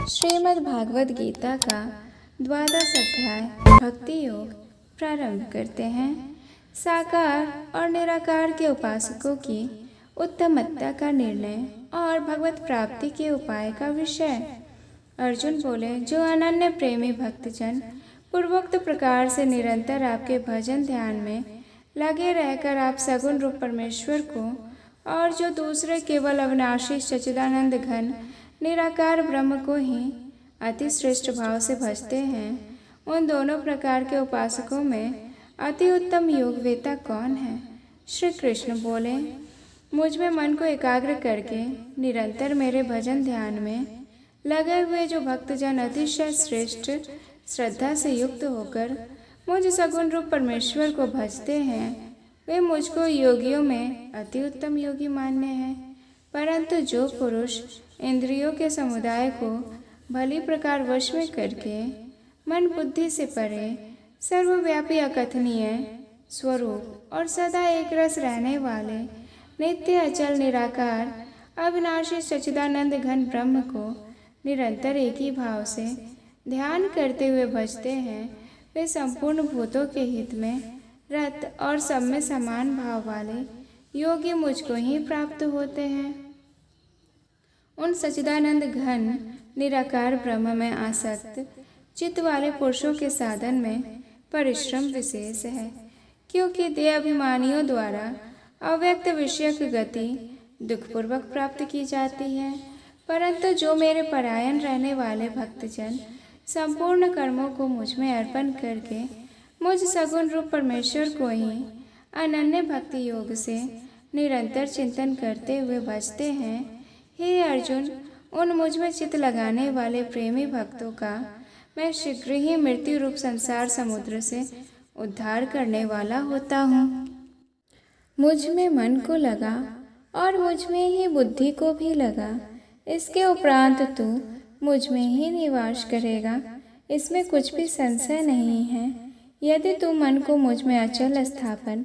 श्रीमद् भागवत गीता का द्वादश अध्याय भक्ति योग प्रारंभ करते हैं। साकार और निराकार के उपासकों की उत्तमत्ता का निर्णय और भगवत प्राप्ति के उपाय का विषय। अर्जुन बोले, जो अनन्य प्रेमी भक्तजन पूर्वोक्त प्रकार से निरंतर आपके भजन ध्यान में लगे रहकर आप सगुण रूप परमेश्वर को और जो दूसरे केवल अविनाशी सच्चिदानंद घन निराकार ब्रह्म को ही अति श्रेष्ठ भाव से भजते हैं, उन दोनों प्रकार के उपासकों में अति उत्तम योगवेता कौन है? श्री कृष्ण बोले, मुझ में मन को एकाग्र करके निरंतर मेरे भजन ध्यान में लगे हुए जो भक्तजन अतिशय श्रेष्ठ श्रद्धा से युक्त होकर मुझ सगुण रूप परमेश्वर को भजते हैं, वे मुझको योगियों में अति उत्तम योगी मान्य हैं। परंतु जो पुरुष इंद्रियों के समुदाय को भली प्रकार वश में करके मन बुद्धि से परे सर्वव्यापी अकथनीय स्वरूप और सदा एक रस रहने वाले नित्य अचल निराकार अविनाशी सच्चिदानंद घन ब्रह्म को निरंतर एक ही भाव से ध्यान करते हुए भजते हैं, वे संपूर्ण भूतों के हित में रत और सब में समान भाव वाले योगी मुझको ही प्राप्त होते हैं। उन सच्चिदानंद घन निराकार ब्रह्म में आसक्त चित्त वाले पुरुषों के साधन में परिश्रम विशेष है, क्योंकि देह अभिमानियों द्वारा अव्यक्त विषयक गति दुखपूर्वक प्राप्त की जाती है। परंतु जो मेरे परायण रहने वाले भक्तजन संपूर्ण कर्मों को मुझ में अर्पण करके मुझ सगुण रूप परमेश्वर को ही अनन्य भक्ति योग से निरंतर चिंतन करते हुए भजते हैं, हे अर्जुन, उन मुझ में चित्त लगाने वाले प्रेमी भक्तों का मैं शीघ्र ही मृत्यु रूप संसार समुद्र से उद्धार करने वाला होता हूँ। मुझ में मन को लगा और मुझ में ही बुद्धि को भी लगा, इसके उपरांत तू मुझ में ही निवास करेगा, इसमें कुछ भी संशय नहीं है। यदि तू मन को मुझ में अचल स्थापन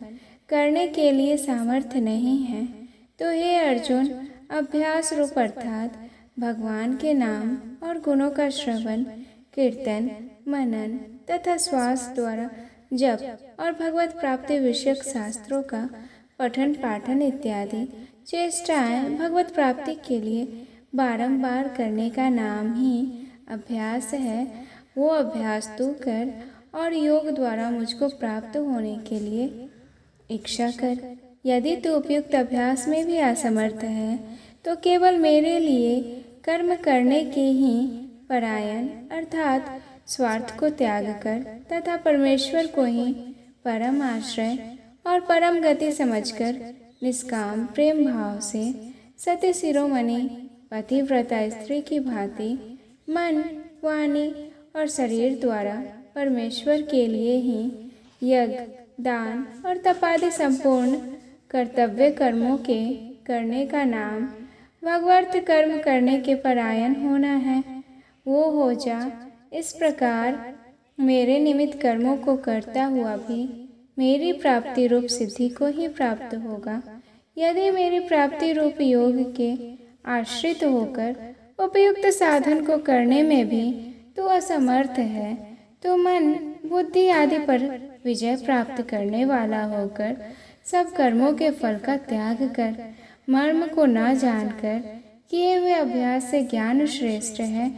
करने के लिए सामर्थ्य नहीं है, तो हे अर्जुन, अभ्यास रूप अर्थात भगवान के नाम और गुणों का श्रवण कीर्तन मनन तथा श्वास द्वारा जप और भगवत प्राप्ति विषयक शास्त्रों का पठन पाठन इत्यादि चेष्टाएं भगवत प्राप्ति के लिए बारंबार करने का नाम ही अभ्यास है। वो अभ्यास तू कर और योग द्वारा मुझको प्राप्त होने के लिए इच्छा कर। यदि तू उपयुक्त अभ्यास में भी असमर्थ है, तो केवल मेरे लिए कर्म करने के ही परायण अर्थात स्वार्थ को त्याग कर तथा परमेश्वर को ही परम आश्रय और परम गति समझकर निष्काम प्रेम भाव से सत्य शिरोमणि पतिव्रता स्त्री की भांति मन वाणी और शरीर द्वारा परमेश्वर के लिए ही यज्ञ दान और तपादि संपूर्ण कर्तव्य कर्मों के करने का नाम भगवत कर्म करने के परायण होना है। वो हो जा। इस प्रकार मेरे निमित्त कर्मों को करता हुआ भी मेरी प्राप्ति रूप सिद्धि को ही प्राप्त होगा। यदि मेरी प्राप्ति रूप योग के आश्रित होकर उपयुक्त साधन को करने में भी तू असमर्थ है, तो मन बुद्धि आदि पर विजय प्राप्त करने वाला होकर सब कर्मों के फल का त्याग कर मर्म को न जानकर किए हुए अभ्यास से ज्ञान श्रेष्ठ है।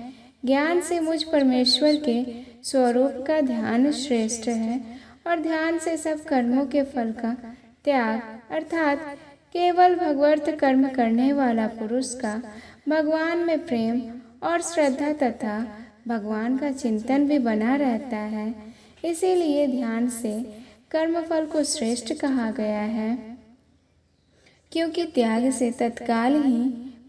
ज्ञान से मुझ परमेश्वर के स्वरूप का ध्यान श्रेष्ठ है और ध्यान से सब कर्मों के फल का त्याग अर्थात केवल भगवत कर्म करने वाला पुरुष का भगवान में प्रेम और श्रद्धा तथा भगवान का चिंतन भी बना रहता है। इसीलिए ध्यान से कर्मफल को श्रेष्ठ कहा गया है, क्योंकि त्याग से तत्काल ही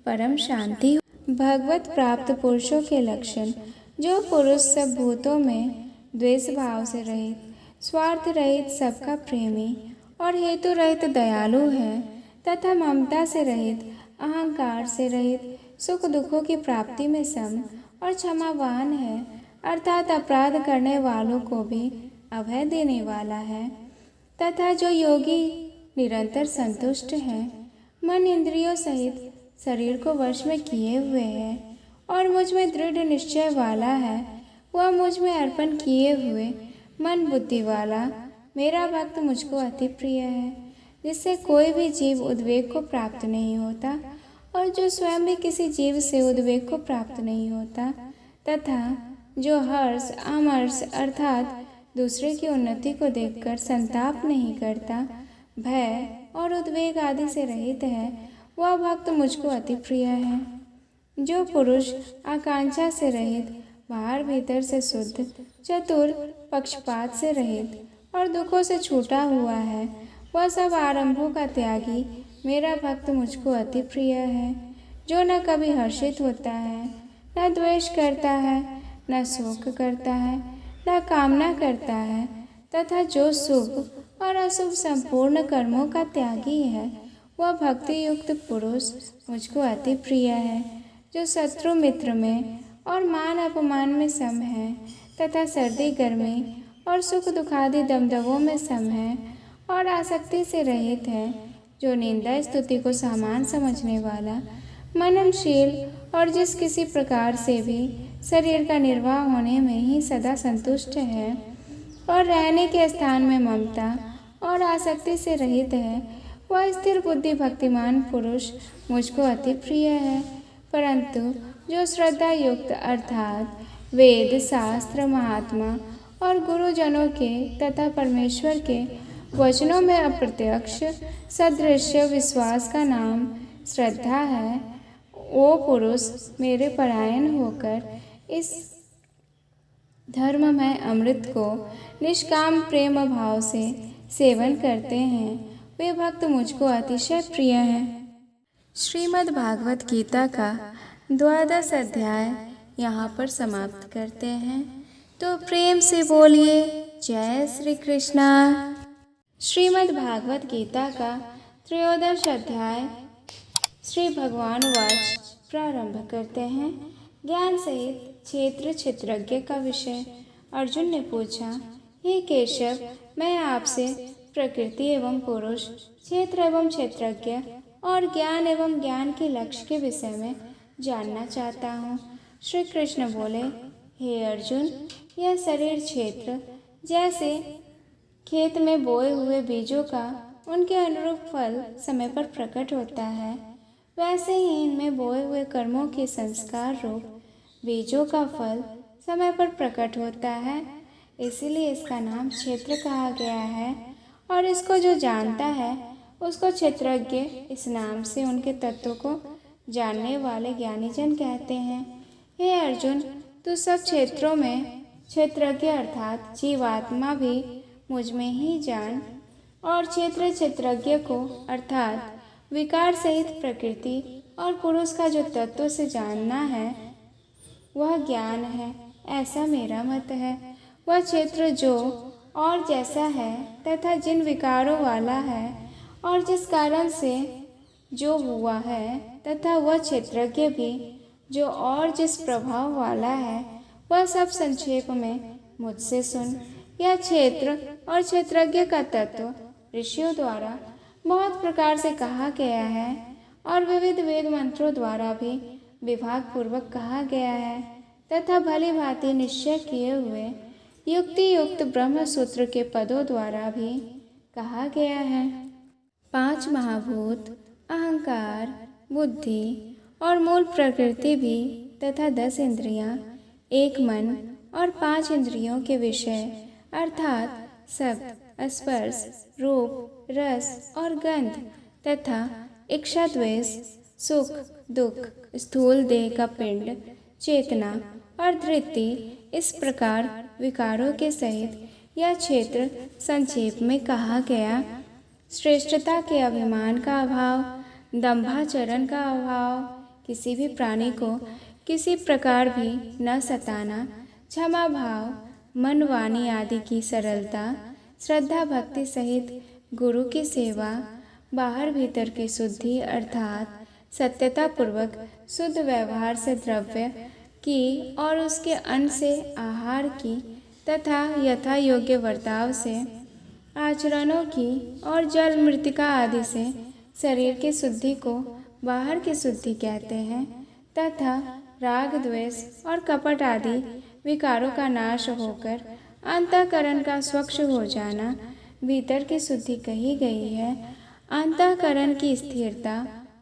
परम शांति हो। भगवत प्राप्त पुरुषों के लक्षण। जो पुरुष सब भूतों में द्वेष भाव से रहित स्वार्थ रहित सबका प्रेमी और हेतु रहित दयालु है तथा ममता से रहित अहंकार से रहित सुख दुखों की प्राप्ति में सम और क्षमावान है अर्थात अपराध करने वालों को भी अभय देने वाला है तथा जो योगी निरंतर संतुष्ट है, मन इंद्रियों सहित शरीर को वश में किए हुए है और मुझ में दृढ़ निश्चय वाला है, वह मुझ में अर्पण किए हुए मन बुद्धि वाला मेरा भक्त मुझको अति प्रिय है, जिससे कोई भी जीव उद्वेग को प्राप्त नहीं होता और जो स्वयं भी किसी जीव से उद्वेग को प्राप्त नहीं होता, तथा जो हर्ष अमर्ष अर्थात दूसरे की उन्नति को देखकर संताप नहीं करता, भय और उद्वेग आदि से रहित है, वह भक्त मुझको अति प्रिय है। जो पुरुष आकांक्षा से रहित, बाहर भीतर से शुद्ध, चतुर, पक्षपात से रहित और दुखों से छूटा हुआ है, वह सब आरंभों का त्यागी मेरा भक्त मुझको अति प्रिय है। जो न कभी हर्षित होता है, न द्वेष करता है, न शोक करता है, न कामना करता है, तथा जो शुभ और अशुभ संपूर्ण कर्मों का त्यागी है, वह भक्ति युक्त पुरुष मुझको अति प्रिय है। जो शत्रु मित्र में और मान अपमान में सम है, तथा सर्दी गर्मी और सुख दुखादि दमदमों में सम है और आसक्ति से रहित है, जो निंदा स्तुति को सामान समझने वाला, मननशील और जिस किसी प्रकार से भी शरीर का निर्वाह होने में ही सदा संतुष्ट है और रहने के स्थान में ममता और आसक्ति से रहित है, वह स्थिर बुद्धि भक्तिमान पुरुष मुझको अति प्रिय है। परंतु जो श्रद्धा युक्त अर्थात वेद शास्त्र महात्मा और गुरुजनों के तथा परमेश्वर के वचनों में अप्रत्यक्ष सदृश्य विश्वास का नाम श्रद्धा है, वो पुरुष मेरे परायण होकर इस धर्ममय अमृत को निष्काम प्रेम भाव से सेवन करते हैं, वे भक्त मुझको अतिशय प्रिय हैं। श्रीमद् भागवत गीता का 12वां अध्याय यहाँ पर समाप्त करते हैं। तो प्रेम से बोलिए जय श्री कृष्णा। श्रीमद् भागवत गीता का 13वां अध्याय श्री भगवान वाच प्रारंभ करते हैं। ज्ञान सहित क्षेत्र क्षेत्रज्ञ का विषय। अर्जुन ने पूछा, हे केशव, मैं आपसे प्रकृति एवं पुरुष, क्षेत्र एवं क्षेत्रज्ञ और ज्ञान एवं ज्ञान के लक्ष्य के विषय में जानना चाहता हूँ। श्री कृष्ण बोले, हे अर्जुन, यह शरीर क्षेत्र जैसे खेत में बोए हुए बीजों का उनके अनुरूप फल समय पर प्रकट होता है, वैसे ही इनमें बोए हुए कर्मों के संस्कार रूप बीजों का फल समय पर प्रकट होता है। इसीलिए इसका नाम क्षेत्र कहा गया है और इसको जो जानता है उसको क्षेत्रज्ञ इस नाम से उनके तत्व को जानने वाले ज्ञानीजन कहते हैं। हे अर्जुन, तू सब क्षेत्रों में क्षेत्रज्ञ अर्थात जीवात्मा भी मुझ में ही जान और क्षेत्र क्षेत्रज्ञ को अर्थात विकार सहित प्रकृति और पुरुष का जो तत्व से जानना है वह ज्ञान है, ऐसा मेरा मत है। वह क्षेत्र जो और जैसा है तथा जिन विकारों वाला है और जिस कारण से जो हुआ है, तथा वह क्षेत्रज्ञ भी जो और जिस प्रभाव वाला है, वह सब संक्षेप में मुझसे सुन। यह क्षेत्र और क्षेत्रज्ञ का तत्व ऋषियों द्वारा बहुत प्रकार से कहा गया है और विविध वेद मंत्रों द्वारा भी विभाग पूर्वक कहा गया है तथा भली भांति निश्चय किए हुए युक्ति युक्त ब्रह्म सूत्र के पदों द्वारा भी कहा गया है। 5 महाभूत, अहंकार, बुद्धि और मूल प्रकृति भी तथा 10 इंद्रियां, 1 मन और 5 इंद्रियों के विषय अर्थात शब्द, स्पर्श, रूप, रस और गंध तथा इच्छा, द्वेष, सुख, दुख, स्थूल देह का पिंड, चेतना और धृति, इस प्रकार विकारों के सहित यह क्षेत्र संक्षेप में कहा गया। श्रेष्ठता के अभिमान का अभाव, दंभाचरण का अभाव, किसी भी प्राणी को किसी प्रकार भी न सताना, क्षमा भाव, मन वाणी आदि की सरलता, श्रद्धा भक्ति सहित गुरु की सेवा, बाहर भीतर की शुद्धि अर्थात सत्यता पूर्वक शुद्ध व्यवहार से द्रव्य की और उसके अन्न से आहार की तथा यथा योग्य वर्ताव से आचरणों की और जल मृतिका आदि से शरीर की शुद्धि को बाहर की शुद्धि कहते हैं तथा राग द्वेष और कपट आदि विकारों का नाश होकर अंतःकरण का स्वच्छ हो जाना भीतर की शुद्धि कही गई है। अंतःकरण की स्थिरता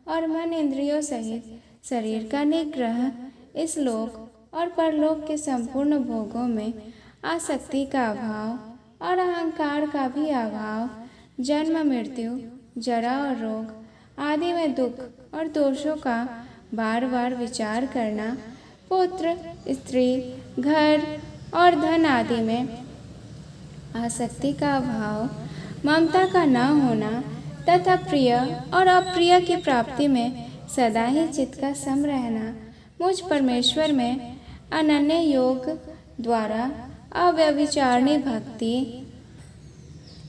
और मन इंद्रियों सहित शरीर का निग्रह इस लोक और परलोक के संपूर्ण भोगों में आसक्ति का अभाव और अहंकार का भी अभाव, जन्म मृत्यु जरा और रोग आदि में दुख और दोषों का बार बार विचार करना, पुत्र स्त्री घर और धन आदि में आसक्ति का अभाव, ममता का न होना तथा प्रिय और अप्रिय की प्राप्ति में सदा ही चित्त का सम रहना, मुझ परमेश्वर में अनन्य योग द्वारा अव्यभिचारिणी भक्ति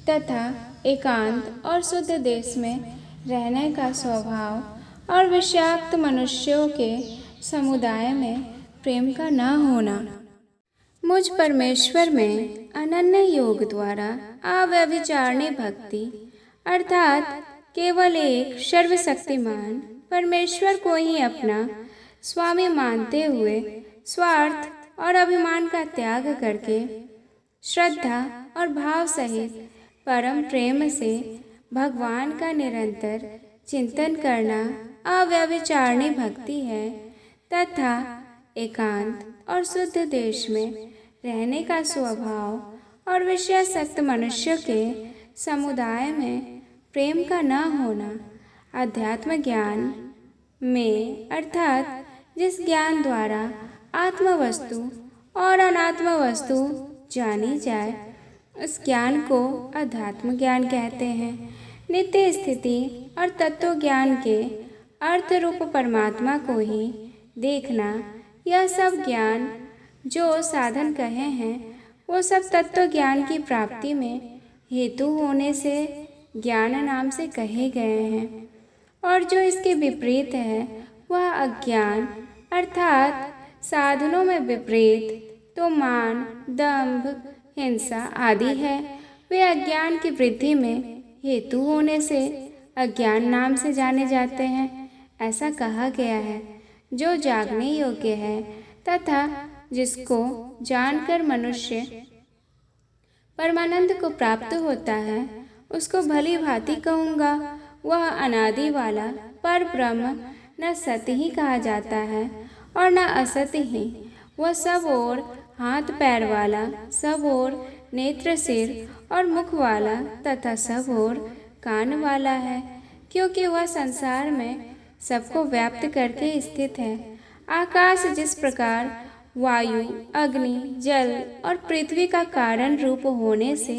तथा एकांत और शुद्ध देश में रहने का स्वभाव और विषाक्त मनुष्यों के समुदाय में प्रेम का न होना, मुझ परमेश्वर में अनन्य योग द्वारा अव्यभिचारिणी भक्ति अर्थात केवल एक सर्वशक्तिमान परमेश्वर को ही अपना स्वामी मानते हुए स्वार्थ और अभिमान का त्याग करके श्रद्धा और भाव सहित परम प्रेम से भगवान का निरंतर चिंतन करना अव्यभिचारिणी भक्ति है तथा एकांत और शुद्ध देश में रहने का स्वभाव और विषयासक्त मनुष्य के समुदाय में प्रेम का न होना, अध्यात्म ज्ञान में अर्थात जिस ज्ञान द्वारा आत्म वस्तु और अनात्म वस्तु जानी जाए उस ज्ञान को अध्यात्म ज्ञान कहते हैं। नित्य स्थिति और तत्व ज्ञान के अर्थ रूप परमात्मा को ही देखना, यह सब ज्ञान जो साधन कहे हैं वो सब तत्व ज्ञान की प्राप्ति में हेतु होने से ज्ञान नाम से कहे गए हैं, और जो इसके विपरीत है वह अज्ञान अर्थात साधनों में विपरीत तो मान दंभ हिंसा आदि है। वे अज्ञान की वृद्धि में हेतु होने से अज्ञान नाम से जाने जाते हैं। ऐसा कहा गया है, जो जागने योग्य है तथा जिसको जानकर मनुष्य परमानंद को प्राप्त होता है उसको भली भांति कहूँगा। वह अनादि वाला पर ब्रह्म न सत्य ही कहा जाता है और न असत्य ही। वह सब ओर हाथ पैर वाला, सब ओर नेत्र सिर और मुख वाला तथा सब ओर कान वाला है, क्योंकि वह संसार में सबको व्याप्त करके स्थित है। आकाश जिस प्रकार वायु अग्नि जल और पृथ्वी का कारण रूप होने से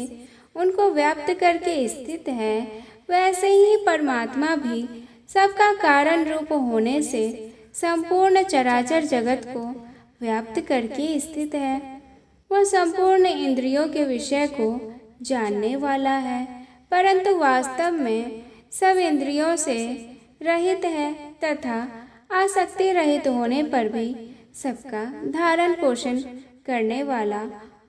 उनको व्याप्त करके स्थित है, वैसे ही परमात्मा भी सबका कारण रूप होने से संपूर्ण चराचर जगत को व्याप्त करके स्थित है। वह संपूर्ण इंद्रियों के विषय को जानने वाला है, परंतु वास्तव में सब इंद्रियों से रहित है तथा आसक्ति रहित होने पर भी सबका धारण पोषण करने वाला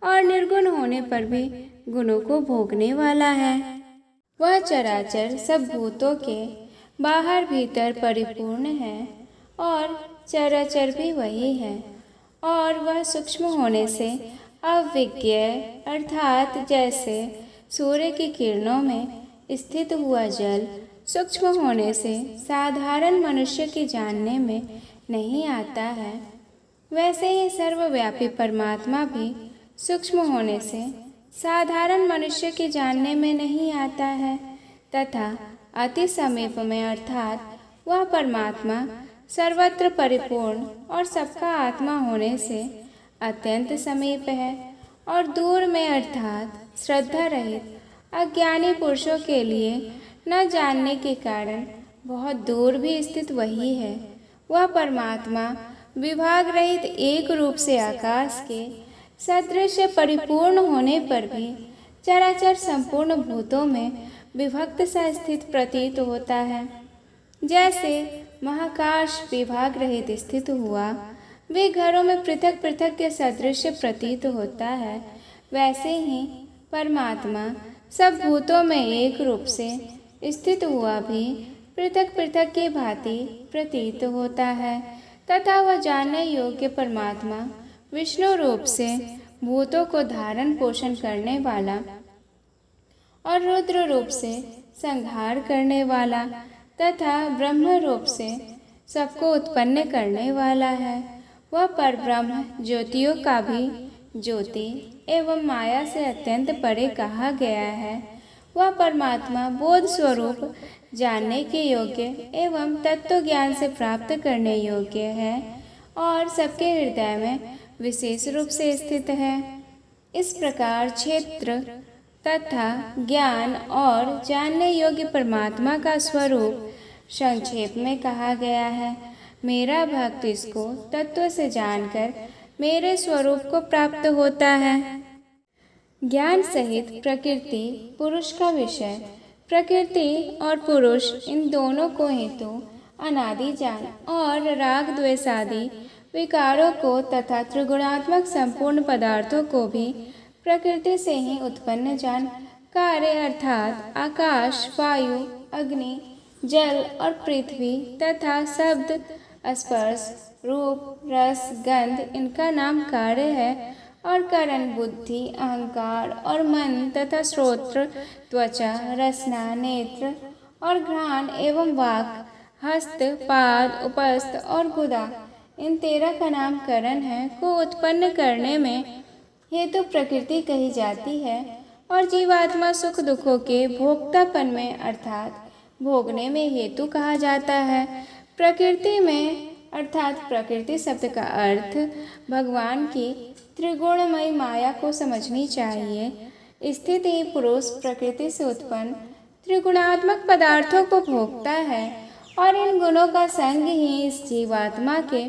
और निर्गुण होने पर भी गुणों को भोगने वाला है। वह चराचर सब भूतों के बाहर भीतर परिपूर्ण है और चराचर भी वही है, और वह सूक्ष्म होने से अविज्ञेय अर्थात जैसे सूर्य की किरणों में स्थित हुआ जल सूक्ष्म होने से साधारण मनुष्य के जानने में नहीं आता है, वैसे ही सर्वव्यापी परमात्मा भी सूक्ष्म होने से साधारण मनुष्य के जानने में नहीं आता है तथा अति समीप में अर्थात वह परमात्मा सर्वत्र परिपूर्ण और सबका आत्मा होने से अत्यंत समीप है, और दूर में अर्थात श्रद्धा रहित अज्ञानी पुरुषों के लिए न जानने के कारण बहुत दूर भी स्थित वही है। वह परमात्मा विभाग रहित एक रूप से आकाश के सदृश परिपूर्ण होने पर भी चराचर संपूर्ण भूतों में विभक्त सा स्थित प्रतीत होता है। जैसे महाकाश विभाग रहित स्थित हुआ वे घरों में पृथक पृथक के सदृश प्रतीत होता है, वैसे ही परमात्मा सब भूतों में एक रूप से स्थित हुआ भी पृथक पृथक की भांति प्रतीत होता है। तथा वह जानने योग्य परमात्मा विष्णु रूप से भूतों को धारण पोषण करने वाला और रुद्र रूप से संहार करने वाला तथा ब्रह्म रूप से सबको उत्पन्न करने वाला है। वह परब्रह्म ज्योतियों का भी ज्योति एवं माया से अत्यंत परे कहा गया है। वह परमात्मा बोध स्वरूप जानने के योग्य एवं तत्व ज्ञान से प्राप्त करने योग्य है और सबके हृदय में विशेष रूप से स्थित है। इस प्रकार क्षेत्र तथा ज्ञान और जानने योग्य परमात्मा का स्वरूप संक्षेप में कहा गया है। मेरा भक्त इसको तत्व से जानकर मेरे स्वरूप को प्राप्त होता है। ज्ञान सहित प्रकृति पुरुष का विषय। प्रकृति और पुरुष इन दोनों को हेतु अनादि जान और राग द्वेष आदि विकारों को तथा त्रिगुणात्मक संपूर्ण पदार्थों को भी प्रकृति से ही उत्पन्न जान कार्य अर्थात आकाश, वायु, अग्नि, जल और पृथ्वी तथा शब्द, स्पर्श, रूप, रस, गंध इनका नाम कार्य है और करण, बुद्धि, अहंकार और मन तथा श्रोत्र, त्वचा, रसना, नेत्र और घ्राण एवं वाक, हस्त, पाद, उपस्थ और गुदा इन 13 का नाम करण है को उत्पन्न करने में हेतु प्रकृति कही जाती है और जीवात्मा सुख दुखों के भोक्तापन में अर्थात भोगने में हेतु कहा जाता है। प्रकृति में अर्थात प्रकृति शब्द का अर्थ भगवान की त्रिगुणमयी माया को समझनी चाहिए। स्थित ही पुरुष प्रकृति से उत्पन्न त्रिगुणात्मक पदार्थों को भोगता है और इन गुणों का संग ही इस जीवात्मा के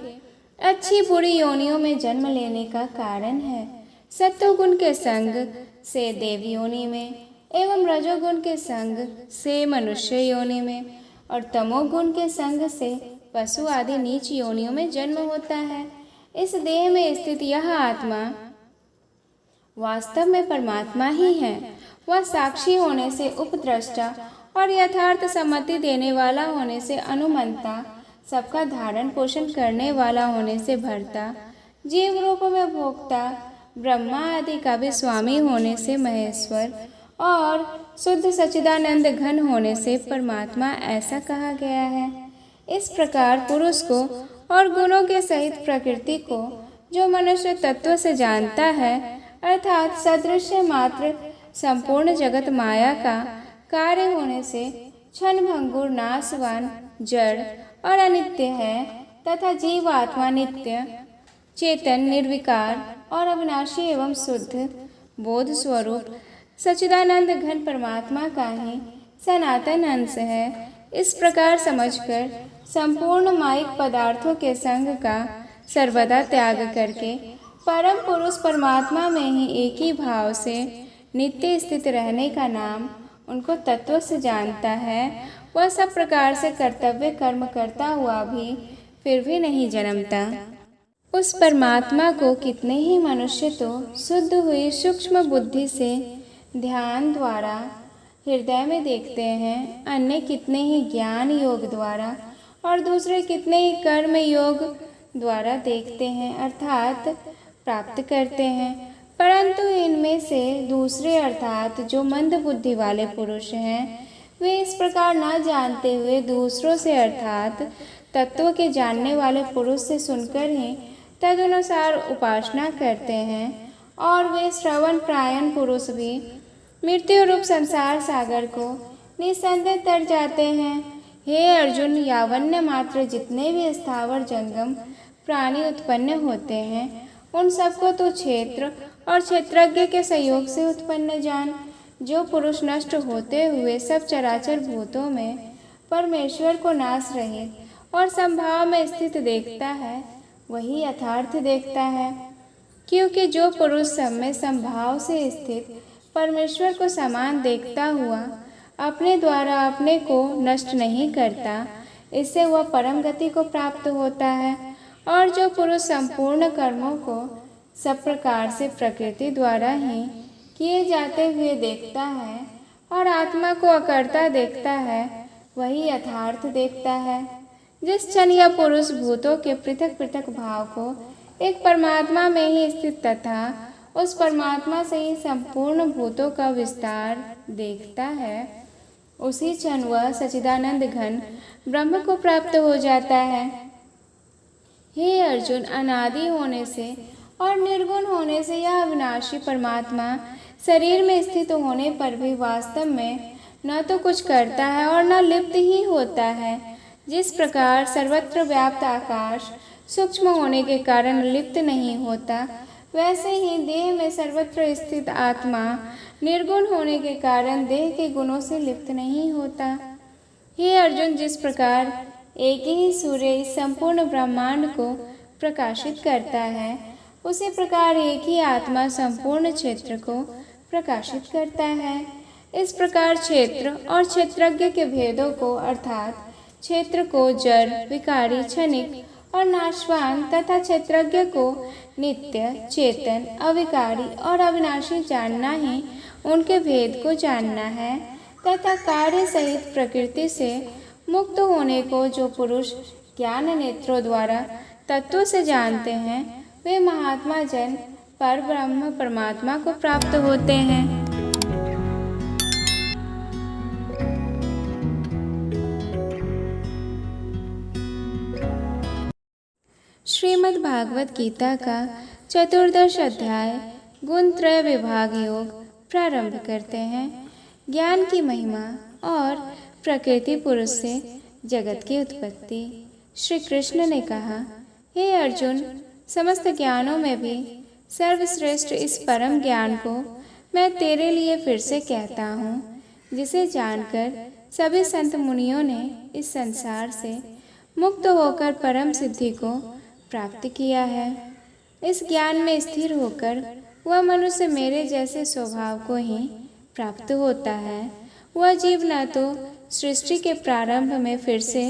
अच्छी बुरी योनियों में जन्म लेने का कारण है। सत्वगुण के संग से देव योनि में एवं रजोगुण के संग से मनुष्य योनि में और तमोगुण के संग से पशु आदि नीच योनियों में जन्म होता है। इस देह में स्थित यह आत्मा वास्तव में परमात्मा ही है। वह साक्षी होने से उपद्रष्टा और यथार्थ सम्मति देने वाला होने से अनुमंता, सबका धारण पोषण करने वाला होने से भर्ता, जीव रूप में भोक्ता, ब्रह्मा आदि का भी स्वामी होने से महेश्वर और शुद्ध सच्चिदानंद घन होने से परमात्मा ऐसा कहा गया है। इस प्रकार पुरुष को और गुणों के सहित प्रकृति को जो मनुष्य तत्व से जानता है अर्थात सदृश्य मात्र संपूर्ण जगत माया का कार्य होने से क्षण भंगुर, नाशवान, जड़ और अनित्य है तथा जीव आत्मा नित्य, चेतन, निर्विकार और अविनाशी एवं शुद्ध बोध स्वरूप सच्चिदानंद घन परमात्मा का ही सनातन अंश है। इस प्रकार समझकर संपूर्ण मायिक पदार्थों के संग का सर्वदा त्याग करके परम पुरुष परमात्मा में ही एक ही भाव से नित्य स्थित रहने का नाम उनको तत्व से जानता है। वह सब प्रकार से कर्तव्य कर्म करता हुआ भी फिर भी नहीं जन्मता। उस परमात्मा को कितने ही मनुष्य तो शुद्ध हुई सूक्ष्म बुद्धि से ध्यान द्वारा हृदय में देखते हैं, अन्य कितने ही ज्ञान योग द्वारा और दूसरे कितने ही कर्म योग द्वारा देखते हैं अर्थात प्राप्त करते हैं। परंतु इनमें से दूसरे अर्थात जो मंद बुद्धि वाले पुरुष हैं वे इस प्रकार न जानते हुए दूसरों से अर्थात तत्व के जानने वाले पुरुष से सुनकर ही तदनुसार उपासना करते हैं और वे श्रवण प्रायण पुरुष भी मृत्यु रूप संसार सागर को निस्संदेह तर जाते हैं। हे अर्जुन, यावन्य मात्र जितने भी स्थावर जंगम प्राणी उत्पन्न होते हैं उन सबको तो क्षेत्र और क्षेत्रज्ञ के सहयोग से उत्पन्न जान। जो पुरुष नष्ट होते हुए सब चराचर भूतों में परमेश्वर को नाश रहित और संभाव में स्थित देखता है वही यथार्थ देखता है। क्योंकि जो पुरुष सब में संभाव से स्थित परमेश्वर को समान देखता हुआ अपने द्वारा अपने को नष्ट नहीं करता, इससे वह परम गति को प्राप्त होता है। और जो पुरुष संपूर्ण कर्मों को सब प्रकार से प्रकृति द्वारा ही किए जाते हुए देखता है और आत्मा को अकर्ता देखता है वही यथार्थ देखता है। जिस क्षण यह पुरुष भूतों के पृथक पृथक भाव को एक परमात्मा में ही स्थित तथा उस परमात्मा से ही संपूर्ण भूतों का विस्तार देखता है, उसी क्षण वह सच्चिदानंद घन ब्रह्म को प्राप्त हो जाता है। हे अर्जुन, अनादि होने से और निर्गुण होने से यह अविनाशी परमात्मा शरीर में स्थित होने पर भी वास्तव में न तो कुछ करता है और न लिप्त ही होता है। जिस प्रकार सर्वत्र व्याप्त आकाश सूक्ष्म होने के कारण लिप्त नहीं होता, वैसे ही देह में सर्वत्र स्थित आत्मा निर्गुण होने के कारण देह के गुणों से लिप्त नहीं होता। हे अर्जुन, जिस प्रकार एक ही सूर्य इस संपूर्ण ब्रह्मांड को प्रकाशित करता है, उसी प्रकार एक ही आत्मा संपूर्ण क्षेत्र को प्रकाशित करता है। इस प्रकार क्षेत्र और क्षेत्रज्ञ के भेदों को अर्थात क्षेत्र को जड़, विकारी, क्षणिक और नाशवान तथा क्षेत्रज्ञ को नित्य, चेतन, अविकारी और अविनाशी जानना ही उनके भेद को जानना है तथा कार्य सहित प्रकृति से मुक्त होने को जो पुरुष ज्ञान नेत्रों द्वारा तत्व से जानते हैं, वे महात्मा जन पर ब्रह्म परमात्मा को प्राप्त होते हैं। श्रीमद् भागवत गीता का 14 अध्याय गुण त्रय विभाग योग प्रारंभ करते हैं। ज्ञान की महिमा और प्रकृति पुरुष से जगत की उत्पत्ति। श्री कृष्ण ने कहा, हे अर्जुन, समस्त ज्ञानों में भी सर्वश्रेष्ठ इस परम ज्ञान को मैं तेरे लिए फिर से कहता हूँ, जिसे जानकर सभी संत मुनियों ने इस संसार से मुक्त होकर परम सिद्धि को प्राप्त किया है। इस ज्ञान में स्थिर होकर वह मनुष्य मेरे जैसे स्वभाव को ही प्राप्त होता है। वह जीव न तो सृष्टि के प्रारंभ में फिर से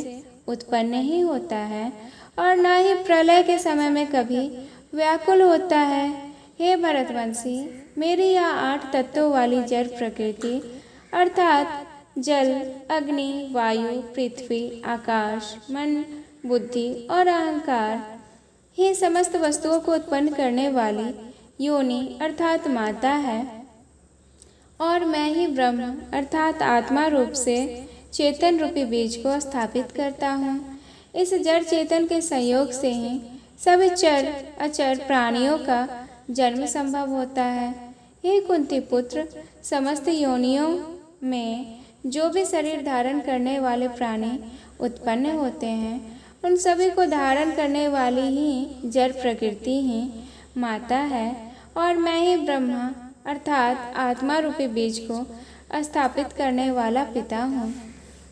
उत्पन्न ही होता है और न ही प्रलय के समय में कभी व्याकुल होता है। हे भरतवंशी, मेरी यह 8 तत्वों वाली जड़ प्रकृति अर्थात जल, अग्नि, वायु, पृथ्वी, आकाश, मन, बुद्धि और अहंकार ही समस्त वस्तुओं को उत्पन्न करने वाली योनि अर्थात माता है और मैं ही ब्रह्म अर्थात आत्मा रूप से चेतन रूपी बीज को स्थापित करता हूँ। इस जड़ चेतन के संयोग से ही सभी चर अचर प्राणियों का जन्म संभव होता है। हे कुंती पुत्र, समस्त योनियों में जो भी शरीर धारण करने वाले प्राणी उत्पन्न होते हैं, उन सभी को धारण करने वाली ही जड़ प्रकृति ही माता है और मैं ही ब्रह्मा अर्थात आत्मा रूपी बीज को स्थापित करने वाला पिता हूँ।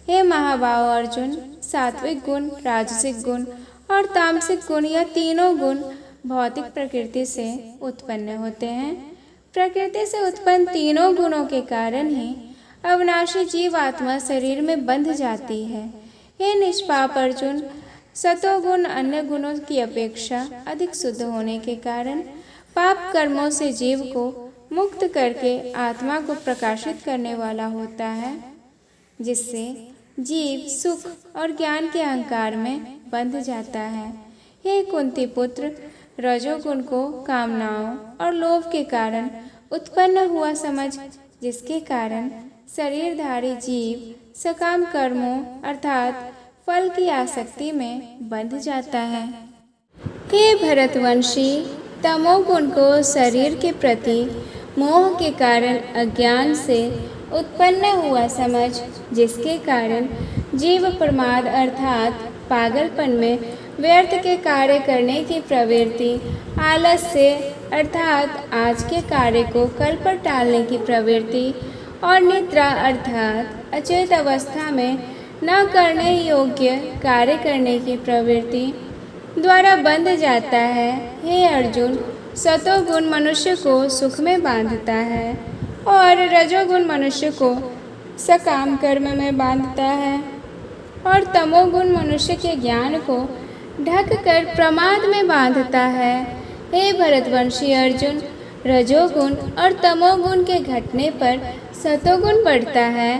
हे महाबाहो अर्जुन, सात्विक गुण, राजसिक गुण और तामसिक गुण, यह तीनों गुण भौतिक प्रकृति से उत्पन्न होते हैं। प्रकृति से उत्पन्न तीनों गुणों के कारण ही अविनाशी जीव आत्मा शरीर में बंध जाती है। हे निष्पाप अर्जुन, सतोगुण अन्य गुणों की अपेक्षा अधिक शुद्ध होने के कारण पाप कर्मों से जीव को मुक्त करके आत्मा को प्रकाशित करने वाला होता है, जिससे जीव सुख और ज्ञान के अहंकार में बंध जाता है। हे कुंती पुत्र, रजोगुण को कामनाओं और लोभ के कारण उत्पन्न हुआ समझ, जिसके कारण शरीरधारी जीव सकाम कर्मों अर्थात फल की आसक्ति में बंध जाता है। हे भरतवंशी, तमोगुण को शरीर के प्रति मोह के कारण अज्ञान से उत्पन्न हुआ समझ, जिसके कारण जीव प्रमाद अर्थात पागलपन में व्यर्थ के कार्य करने की प्रवृत्ति, आलस्य अर्थात आज के कार्य को कल पर टालने की प्रवृत्ति और निद्रा अर्थात अचेत अवस्था में न करने योग्य कार्य करने की प्रवृत्ति द्वारा बंध जाता है। हे अर्जुन, सतोगुण मनुष्य को सुख में बांधता है और रजोगुण मनुष्य को सकाम कर्म में बांधता है और तमोगुण मनुष्य के ज्ञान को ढक कर प्रमाद में बांधता है। हे भरतवंशी अर्जुन, रजोगुण और तमोगुण के घटने पर सतोगुण बढ़ता है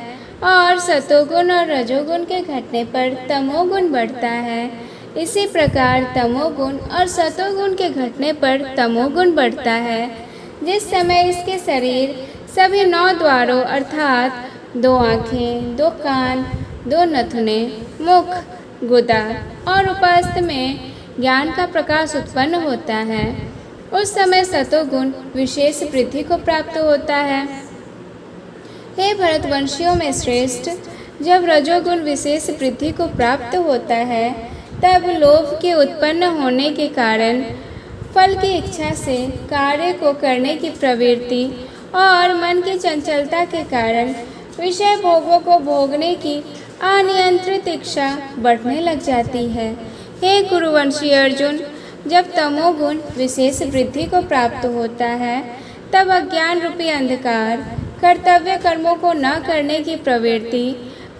और सतोगुण और रजोगुण के घटने पर तमोगुण बढ़ता है। इसी प्रकार तमोगुण और सतोगुण के घटने पर तमोगुण बढ़ता है। जिस समय इसके शरीर सभी 9 द्वारों अर्थात 2 आँखें, 2 कान, 2 नथुने, मुख, गुदा और उपस्थ में ज्ञान का प्रकाश उत्पन्न होता है, उस समय सतोगुण विशेष वृद्धि को प्राप्त होता है। हे भरतवंशियों में श्रेष्ठ, जब रजोगुण विशेष वृद्धि को प्राप्त होता है तब लोभ के उत्पन्न होने के कारण फल की इच्छा से कार्य को करने की प्रवृत्ति और मन की चंचलता के कारण विषय भोगों को भोगने की अनियंत्रित इच्छा बढ़ने लग जाती है। हे कुरुवंशी अर्जुन, जब तमोगुण विशेष वृद्धि को प्राप्त होता है तब अज्ञान रूपी अंधकार, कर्तव्य कर्मों को न करने की प्रवृत्ति,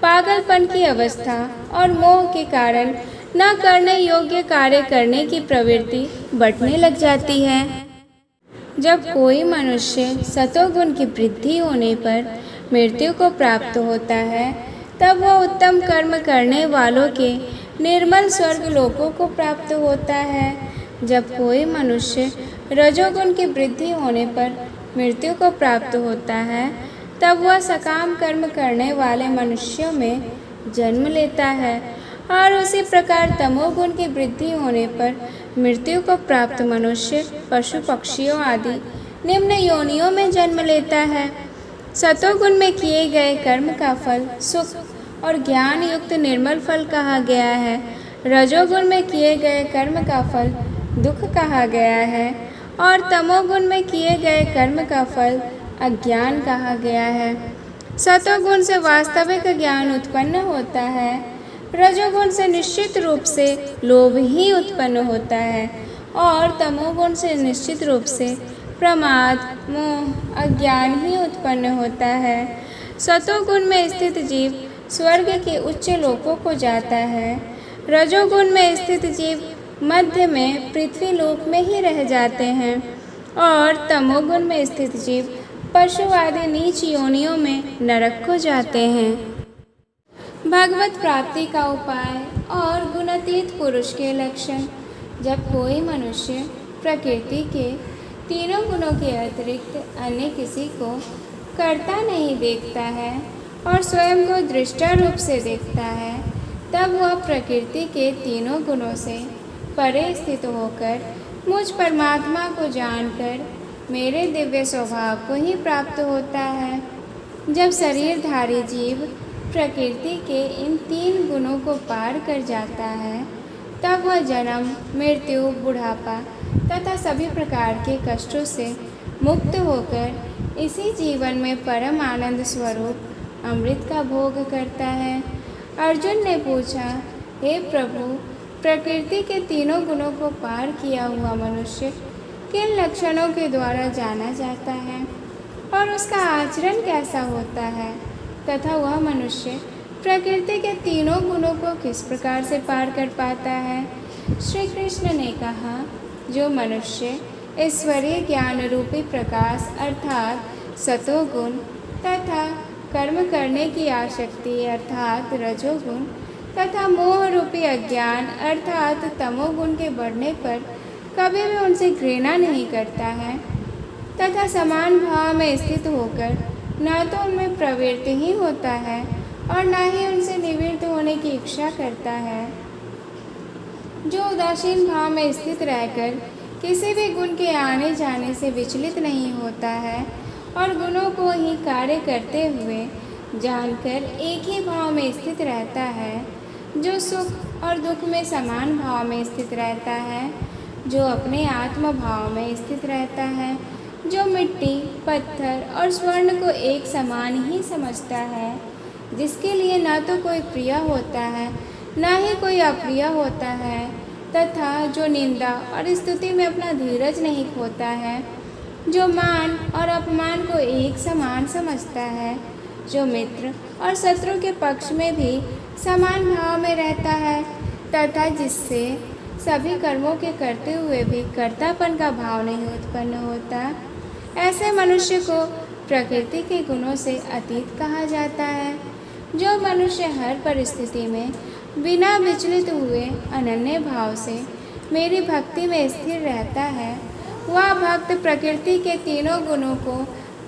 पागलपन की अवस्था और मोह के कारण न करने योग्य कार्य करने की प्रवृत्ति बढ़ने लग जाती है। जब कोई मनुष्य सतोगुण की वृद्धि होने पर मृत्यु को प्राप्त होता है तब वह उत्तम कर्म करने वालों के निर्मल स्वर्ग लोकों को प्राप्त होता है। जब कोई मनुष्य रजोगुण की वृद्धि होने पर मृत्यु को प्राप्त होता है तब वह सकाम कर्म करने वाले मनुष्यों में जन्म लेता है। और उसी प्रकार तमोगुण की वृद्धि होने पर मृत्यु को प्राप्त मनुष्य पशु पक्षियों आदि निम्न योनियों में जन्म लेता है। सतोगुण में किए गए कर्म का फल सुख और ज्ञान युक्त निर्मल फल कहा गया है। रजोगुण में किए गए कर्म का फल दुख कहा गया है और तमोगुण में किए गए कर्म का फल अज्ञान कहा गया है। सतोगुण से वास्तविक ज्ञान उत्पन्न होता है। रजोगुण से निश्चित रूप से लोभ ही उत्पन्न होता है और तमोगुण से निश्चित रूप से प्रमाद, मोह, अज्ञान ही उत्पन्न होता है। सतोगुण में स्थित जीव स्वर्ग के उच्च लोकों को जाता है। रजोगुण में स्थित जीव मध्य में पृथ्वी लोक में ही रह जाते हैं और तमोगुण में स्थित जीव पशु आदि नीच योनियों में नरक को जाते हैं। भगवत प्राप्ति का उपाय और गुणातीत पुरुष के लक्षण। जब कोई मनुष्य प्रकृति के तीनों गुणों के अतिरिक्त अन्य किसी को करता नहीं देखता है और स्वयं को दृष्टा रूप से देखता है, तब वह प्रकृति के तीनों गुणों से परे स्थित होकर मुझ परमात्मा को जानकर मेरे दिव्य स्वभाव को ही प्राप्त होता है। जब शरीरधारी जीव प्रकृति के इन 3 गुणों को पार कर जाता है तब वह जन्म, मृत्यु, बुढ़ापा तथा सभी प्रकार के कष्टों से मुक्त होकर इसी जीवन में परम आनंद स्वरूप अमृत का भोग करता है। अर्जुन ने पूछा, हे प्रभु, प्रकृति के तीनों गुणों को पार किया हुआ मनुष्य किन लक्षणों के द्वारा जाना जाता है और उसका आचरण कैसा होता है तथा वह मनुष्य प्रकृति के तीनों गुणों को किस प्रकार से पार कर पाता है। श्री कृष्ण ने कहा, जो मनुष्य ईश्वरीय ज्ञान रूपी प्रकाश अर्थात सतोगुण तथा कर्म करने की आसक्ति अर्थात रजोगुण तथा मोह रूपी अज्ञान अर्थात तमोगुण के बढ़ने पर कभी भी उनसे घृणा नहीं करता है तथा समान भाव में स्थित होकर न तो उनमें प्रवृत्त ही होता है और न ही उनसे निवृत्त होने की इच्छा करता है, जो उदासीन भाव में स्थित रहकर किसी भी गुण के आने जाने से विचलित नहीं होता है और गुणों को ही कार्य करते हुए जानकर एक ही भाव में स्थित रहता है, जो सुख और दुख में समान भाव में स्थित रहता है, जो अपने आत्म भाव में स्थित रहता है, जो मिट्टी, पत्थर और स्वर्ण को एक समान ही समझता है, जिसके लिए न तो कोई प्रिय होता है न ही कोई अप्रिय होता है, तथा जो निंदा और स्तुति में अपना धीरज नहीं खोता है, जो मान और अपमान को एक समान समझता है, जो मित्र और शत्रु के पक्ष में भी समान भाव में रहता है, तथा जिससे सभी कर्मों के करते हुए भी कर्तापन का भाव नहीं उत्पन्न होता, ऐसे मनुष्य को प्रकृति के गुणों से अतीत कहा जाता है। जो मनुष्य हर परिस्थिति में बिना विचलित हुए अनन्य भाव से मेरी भक्ति में स्थिर रहता है, वह भक्त प्रकृति के तीनों गुणों को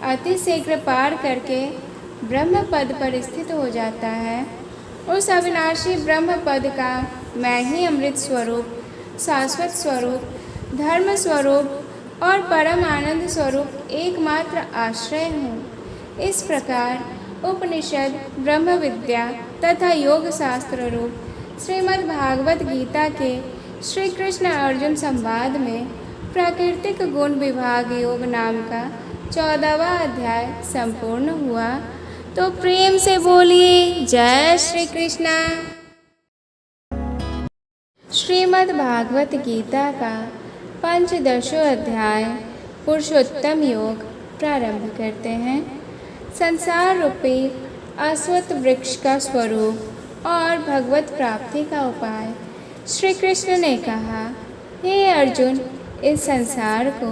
अति शीघ्र पार करके ब्रह्म पद पर स्थित हो जाता है। उस अविनाशी ब्रह्म पद का मैं ही अमृत स्वरूप, शाश्वत स्वरूप, धर्म स्वरूप और परम आनंद स्वरूप एकमात्र आश्रय हूँ। इस प्रकार उपनिषद, ब्रह्म विद्या तथा योग शास्त्र रूप श्रीमद् भागवत गीता के श्री कृष्ण अर्जुन संवाद में प्राकृतिक गुण विभाग योग नाम का 14वां अध्याय संपूर्ण हुआ। तो प्रेम से बोलिए जय श्री कृष्णा। श्रीमद् भागवत गीता का 15वां अध्याय पुरुषोत्तम योग प्रारंभ करते हैं। संसार रूपी अश्वत्थ वृक्ष का स्वरूप और भगवत प्राप्ति का उपाय। श्री कृष्ण ने कहा, हे अर्जुन, इस संसार को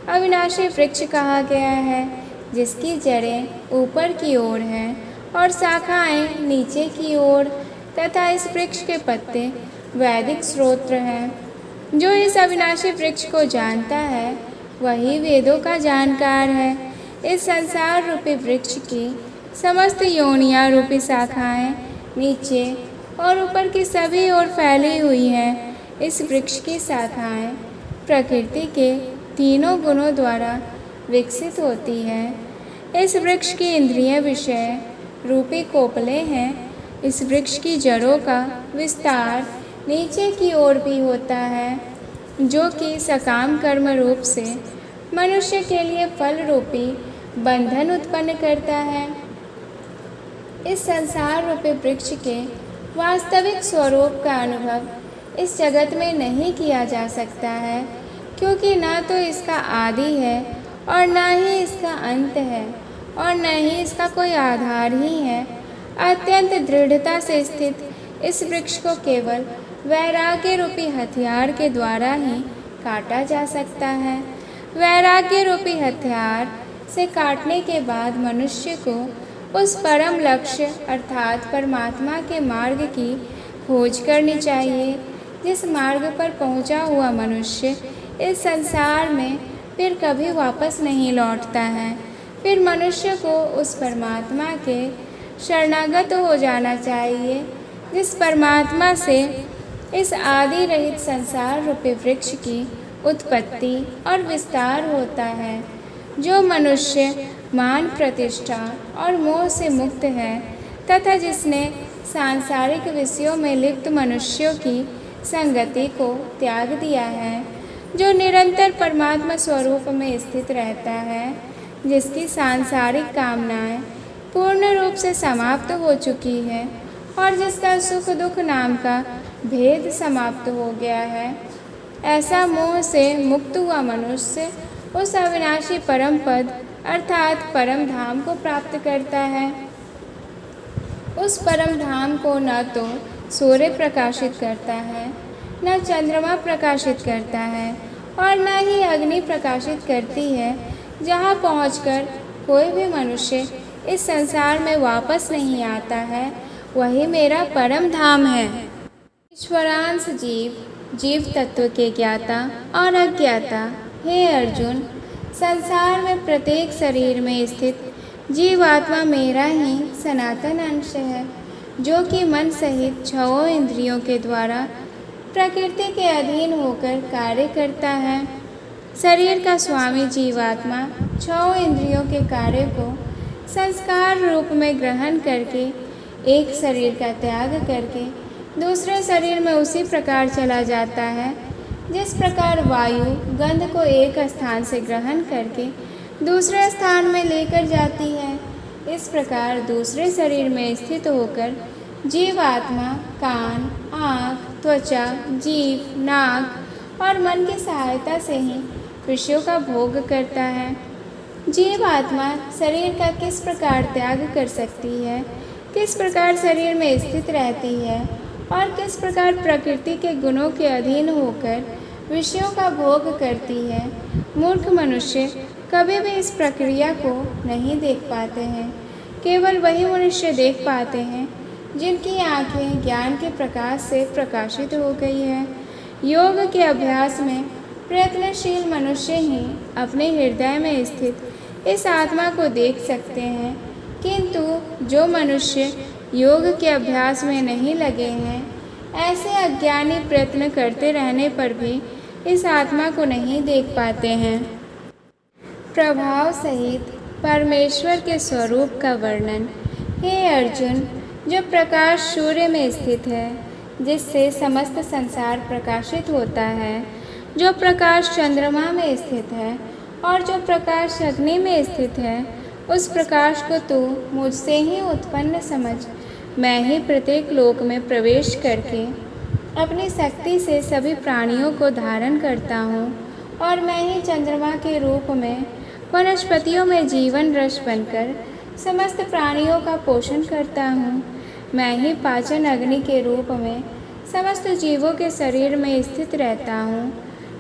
अविनाशी वृक्ष कहा गया है, जिसकी जड़ें ऊपर की ओर हैं और शाखाएं नीचे की ओर, तथा इस वृक्ष के पत्ते वैदिक स्रोत्र हैं। जो इस अविनाशी वृक्ष को जानता है, वही वेदों का जानकार है। इस संसार रूपी वृक्ष की समस्त योनियां रूपी शाखाएं नीचे और ऊपर की सभी ओर फैली हुई हैं। इस वृक्ष की शाखाएं प्रकृति के तीनों गुणों द्वारा विकसित होती है। इस वृक्ष की इंद्रिय विषय रूपी कोपले हैं। इस वृक्ष की जड़ों का विस्तार नीचे की ओर भी होता है, जो कि सकाम कर्म रूप से मनुष्य के लिए फल रूपी बंधन उत्पन्न करता है। इस संसार रूपी वृक्ष के वास्तविक स्वरूप का अनुभव इस जगत में नहीं किया जा सकता है, क्योंकि न तो इसका आदि है और न ही इसका अंत है और न ही इसका कोई आधार ही है। अत्यंत दृढ़ता से स्थित इस वृक्ष को केवल वैराग्य रूपी हथियार के द्वारा ही काटा जा सकता है। वैराग्य रूपी हथियार से काटने के बाद मनुष्य को उस परम लक्ष्य अर्थात परमात्मा के मार्ग की खोज करनी चाहिए। जिस मार्ग पर पहुंचा हुआ मनुष्य इस संसार में फिर कभी वापस नहीं लौटता है। फिर मनुष्य को उस परमात्मा के शरणागत हो जाना चाहिए, जिस परमात्मा से इस आदि रहित संसार रूपी वृक्ष की उत्पत्ति और विस्तार होता है। जो मनुष्य मान प्रतिष्ठा और मोह से मुक्त है तथा जिसने सांसारिक विषयों में लिप्त मनुष्यों की संगति को त्याग दिया है, जो निरंतर परमात्मा स्वरूप में स्थित रहता है, जिसकी सांसारिक कामनाएं पूर्ण रूप से समाप्त हो चुकी है और जिसका सुख दुख नाम का भेद समाप्त हो गया है, ऐसा मोह से मुक्त हुआ मनुष्य उस अविनाशी परम पद अर्थात परम धाम को प्राप्त करता है। उस परम धाम को न तो सूर्य प्रकाशित करता है, न चंद्रमा प्रकाशित करता है और न ही अग्नि प्रकाशित करती है, जहाँ पहुंचकर कोई भी मनुष्य इस संसार में वापस नहीं आता है। वही मेरा परम धाम है। ईश्वरांश जीव तत्व के ज्ञाता और अज्ञाता, हे अर्जुन, संसार में प्रत्येक शरीर में स्थित जीवात्मा मेरा ही सनातन अंश है, जो कि मन सहित 6 इंद्रियों के द्वारा प्रकृति के अधीन होकर कार्य करता है। शरीर का स्वामी जीवात्मा 6 इंद्रियों के कार्य को संस्कार रूप में ग्रहण करके एक शरीर का त्याग करके दूसरे शरीर में उसी प्रकार चला जाता है, जिस प्रकार वायु गंध को एक स्थान से ग्रहण करके दूसरे स्थान में लेकर जाती है। इस प्रकार दूसरे शरीर में स्थित होकर जीवात्मा कान, आँख, त्वचा, जीभ, नाक और मन की सहायता से ही विषयों का भोग करता है। जीवात्मा शरीर का किस प्रकार त्याग कर सकती है, किस प्रकार शरीर में स्थित रहती है और किस प्रकार प्रकृति के गुणों के अधीन होकर विषयों का भोग करती है, मूर्ख मनुष्य कभी भी इस प्रक्रिया को नहीं देख पाते हैं। केवल वही मनुष्य देख पाते हैं जिनकी आंखें ज्ञान के प्रकाश से प्रकाशित हो गई है। योग के अभ्यास में प्रयत्नशील मनुष्य ही अपने हृदय में स्थित इस आत्मा को देख सकते हैं, किंतु जो मनुष्य योग के अभ्यास में नहीं लगे हैं, ऐसे अज्ञानी प्रयत्न करते रहने पर भी इस आत्मा को नहीं देख पाते हैं। प्रभाव सहित परमेश्वर के स्वरूप का वर्णन। हे अर्जुन, जो प्रकाश सूर्य में स्थित है, जिससे समस्त संसार प्रकाशित होता है, जो प्रकाश चंद्रमा में स्थित है और जो प्रकाश अग्नि में स्थित है, उस प्रकाश को तू मुझसे ही उत्पन्न समझ। मैं ही प्रत्येक लोक में प्रवेश करके अपनी शक्ति से सभी प्राणियों को धारण करता हूँ, और मैं ही चंद्रमा के रूप में वनस्पतियों में जीवन रस बनकर समस्त प्राणियों का पोषण करता हूँ। मैं ही पाचन अग्नि के रूप में समस्त जीवों के शरीर में स्थित रहता हूँ।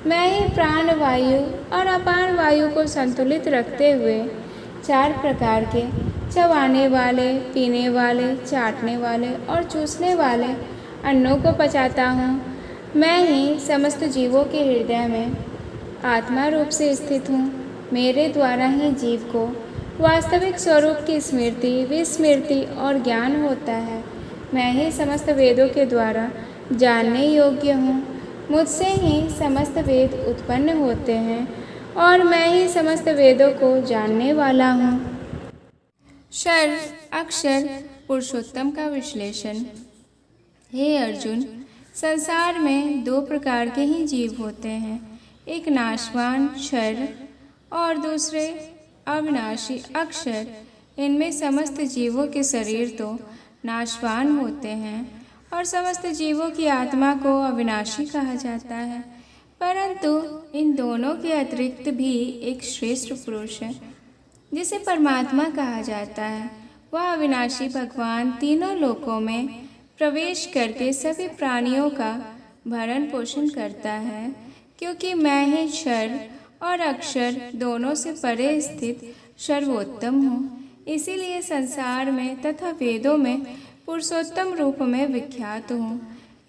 मैं ही प्राण वायु और अपान वायु को संतुलित रखते हुए 4 प्रकार के चबाने वाले, पीने वाले, चाटने वाले और चूसने वाले अन्नों को पचाता हूँ। मैं ही समस्त जीवों के हृदय में आत्मा रूप से स्थित हूँ। मेरे द्वारा ही जीव को वास्तविक स्वरूप की स्मृति, विस्मृति और ज्ञान होता है। मैं ही समस्त वेदों के द्वारा जानने योग्य हूँ। मुझसे ही समस्त वेद उत्पन्न होते हैं और मैं ही समस्त वेदों को जानने वाला हूँ। क्षर अक्षर पुरुषोत्तम का विश्लेषण। हे अर्जुन, संसार में 2 प्रकार के ही जीव होते हैं, एक नाशवान क्षर और दूसरे अविनाशी अक्षर। इनमें समस्त जीवों के शरीर तो नाशवान होते हैं और समस्त जीवों की आत्मा को अविनाशी कहा जाता है, परंतु इन दोनों के अतिरिक्त भी एक श्रेष्ठ पुरुष है जिसे परमात्मा कहा जाता है। वह अविनाशी भगवान तीनों लोकों में प्रवेश करके सभी प्राणियों का भरण पोषण करता है, क्योंकि मैं ही क्षर और अक्षर दोनों से परे स्थित सर्वोत्तम हूँ। इसीलिए संसार में तथा वेदों में पुरुषोत्तम रूप में विख्यात हूँ।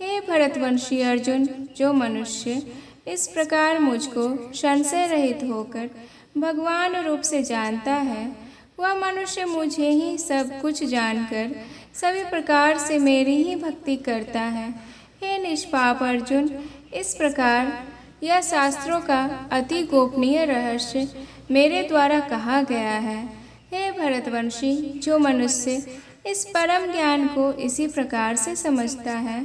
हे भरतवंशी अर्जुन, जो मनुष्य इस प्रकार मुझको संशय रहित होकर भगवान रूप से जानता है, वह मनुष्य मुझे ही सब कुछ जानकर सभी प्रकार से मेरी ही भक्ति करता है। हे निष्पाप अर्जुन, इस प्रकार यह शास्त्रों का अति गोपनीय रहस्य मेरे द्वारा कहा गया है। हे भरतवंशी, जो मनुष्य इस परम ज्ञान को इसी प्रकार से समझता है,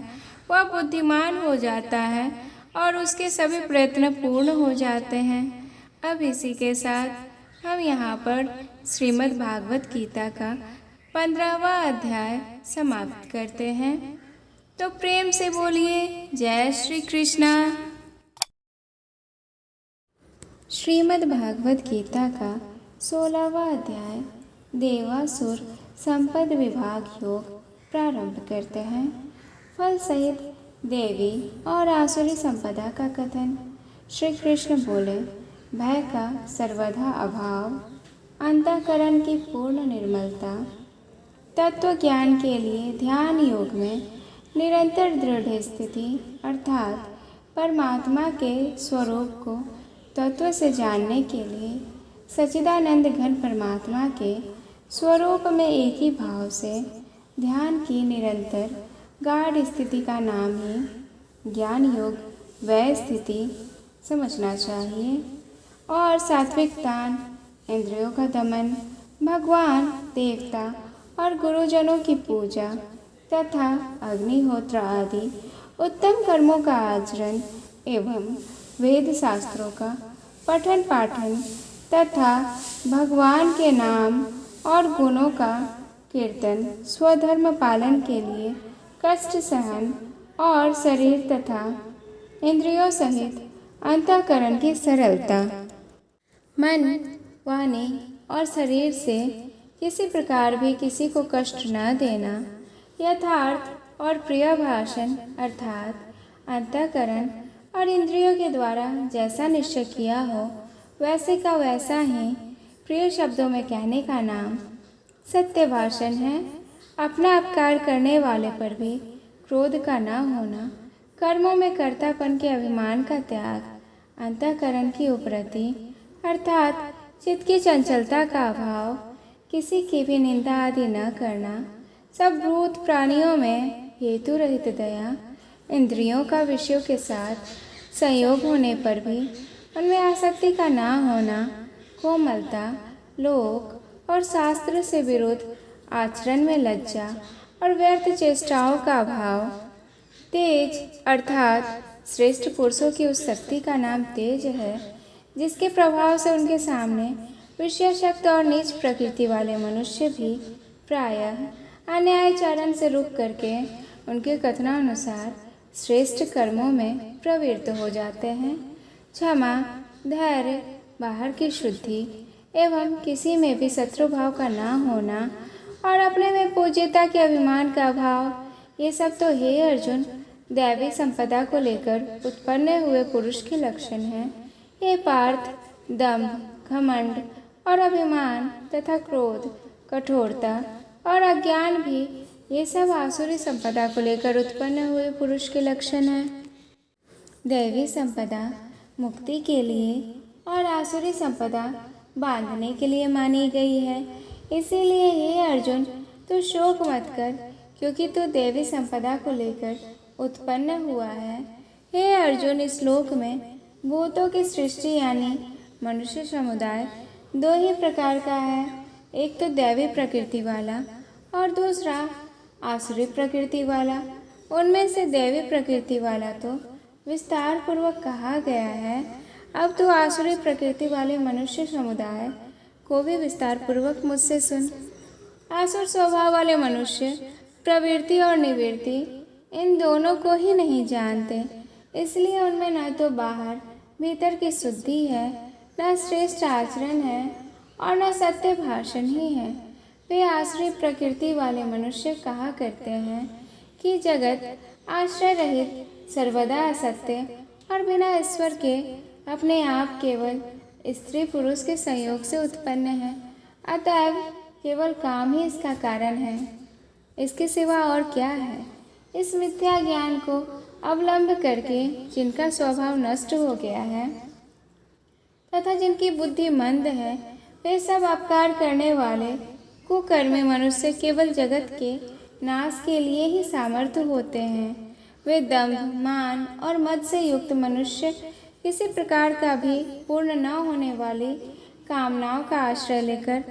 वह बुद्धिमान हो जाता है और उसके सभी प्रयत्न पूर्ण हो जाते हैं। अब इसी के साथ हम यहाँ पर श्रीमद् भागवत गीता का 15वां अध्याय समाप्त करते हैं। तो प्रेम से बोलिए जय श्री कृष्णा। श्रीमद् भागवत गीता का 16वां अध्याय देवासुर संपद विभाग योग प्रारंभ करते हैं। फल सहित देवी और आसुरी संपदा का कथन। श्री कृष्ण बोले, भय का सर्वथा अभाव, अंतःकरण की पूर्ण निर्मलता, तत्व ज्ञान के लिए ध्यान योग में निरंतर दृढ़ स्थिति अर्थात परमात्मा के स्वरूप को तत्व से जानने के लिए सच्चिदानंद घन परमात्मा के स्वरूप में एक ही भाव से ध्यान की निरंतर गाढ़ स्थिति का नाम ही ज्ञान योग वह स्थिति समझना चाहिए। और सात्विक दान, इंद्रियों का दमन, भगवान, देवता और गुरुजनों की पूजा तथा अग्निहोत्र आदि उत्तम कर्मों का आचरण एवं वेद शास्त्रों का पठन पाठन तथा भगवान के नाम और गुणों का कीर्तन, स्वधर्म पालन के लिए कष्ट सहन और शरीर तथा इंद्रियों सहित अंतःकरण की सरलता, मन, वाणी और शरीर से किसी प्रकार भी किसी को कष्ट न देना, यथार्थ और प्रिय भाषण अर्थात अंतःकरण और इंद्रियों के द्वारा जैसा निश्चय किया हो वैसे का वैसा ही प्रिय शब्दों में कहने का नाम सत्य भाषण है, अपना अपकार करने वाले पर भी क्रोध का न होना, कर्मों में कर्तापन के अभिमान का त्याग, अंतःकरण की उपरति अर्थात चित्त की चंचलता का अभाव, किसी की भी निंदा आदि न करना, सब भूत प्राणियों में हेतु रहित दया, इंद्रियों का विषयों के साथ संयोग होने पर भी उनमें आसक्ति का न होना, कोमलता, लोक और शास्त्र से विरुद्ध आचरण में लज्जा और व्यर्थ चेष्टाओं का अभाव, तेज अर्थात श्रेष्ठ पुरुषों की उस शक्ति का नाम तेज है जिसके प्रभाव से उनके सामने विषयाशक्त और नीच प्रकृति वाले मनुष्य भी प्रायः अन्यायचरण से रुक करके उनके कथनानुसार श्रेष्ठ कर्मों में प्रवृत्त हो जाते हैं। क्षमा, धैर्य, बाहर की शुद्धि एवं किसी में भी शत्रुभाव का न होना और अपने में पूज्यता के अभिमान का अभाव, ये सब तो हे अर्जुन दैवी संपदा को लेकर उत्पन्न हुए पुरुष के लक्षण हैं। हे पार्थ, दंभ, घमंड और अभिमान तथा क्रोध, कठोरता और अज्ञान भी ये सब आसुरी संपदा को लेकर उत्पन्न हुए पुरुष के लक्षण हैं। दैवी संपदा मुक्ति के लिए और आसुरी संपदा बांधने के लिए मानी गई है। इसीलिए हे अर्जुन, तू शोक मत कर, क्योंकि तू देवी संपदा को लेकर उत्पन्न हुआ है। हे अर्जुन, इस श्लोक में भूतों की सृष्टि यानी मनुष्य समुदाय दो ही प्रकार का है, एक तो दैवी प्रकृति वाला और दूसरा आसुरी प्रकृति वाला। उनमें से दैवी प्रकृति वाला तो विस्तार पूर्वक कहा गया है, अब तो आसुरी प्रकृति वाले मनुष्य समुदाय को भी विस्तार पूर्वक मुझसे सुन। आसुर स्वभाव वाले मनुष्य प्रवृत्ति और निवृत्ति इन दोनों को ही नहीं जानते, इसलिए उनमें न तो बाहर भीतर की शुद्धि है, न श्रेष्ठ आचरण है और न सत्य भाषण ही है। वे आश्रय प्रकृति वाले मनुष्य कहा करते हैं कि जगत आश्रय रहित, सर्वदा असत्य और बिना ईश्वर के अपने आप केवल स्त्री पुरुष के संयोग से उत्पन्न है, अतएव केवल काम ही इसका कारण है, इसके सिवा और क्या है। इस मिथ्या ज्ञान को अवलंब करके जिनका स्वभाव नष्ट हो गया है तथा जिनकी बुद्धि मंद है, वे सब अपकार करने वाले कुकर्मी मनुष्य केवल जगत के नाश के लिए ही सामर्थ्य होते हैं। वे दंभ, मान और मद से युक्त मनुष्य किसी प्रकार का भी पूर्ण न होने वाली कामनाओं का आश्रय लेकर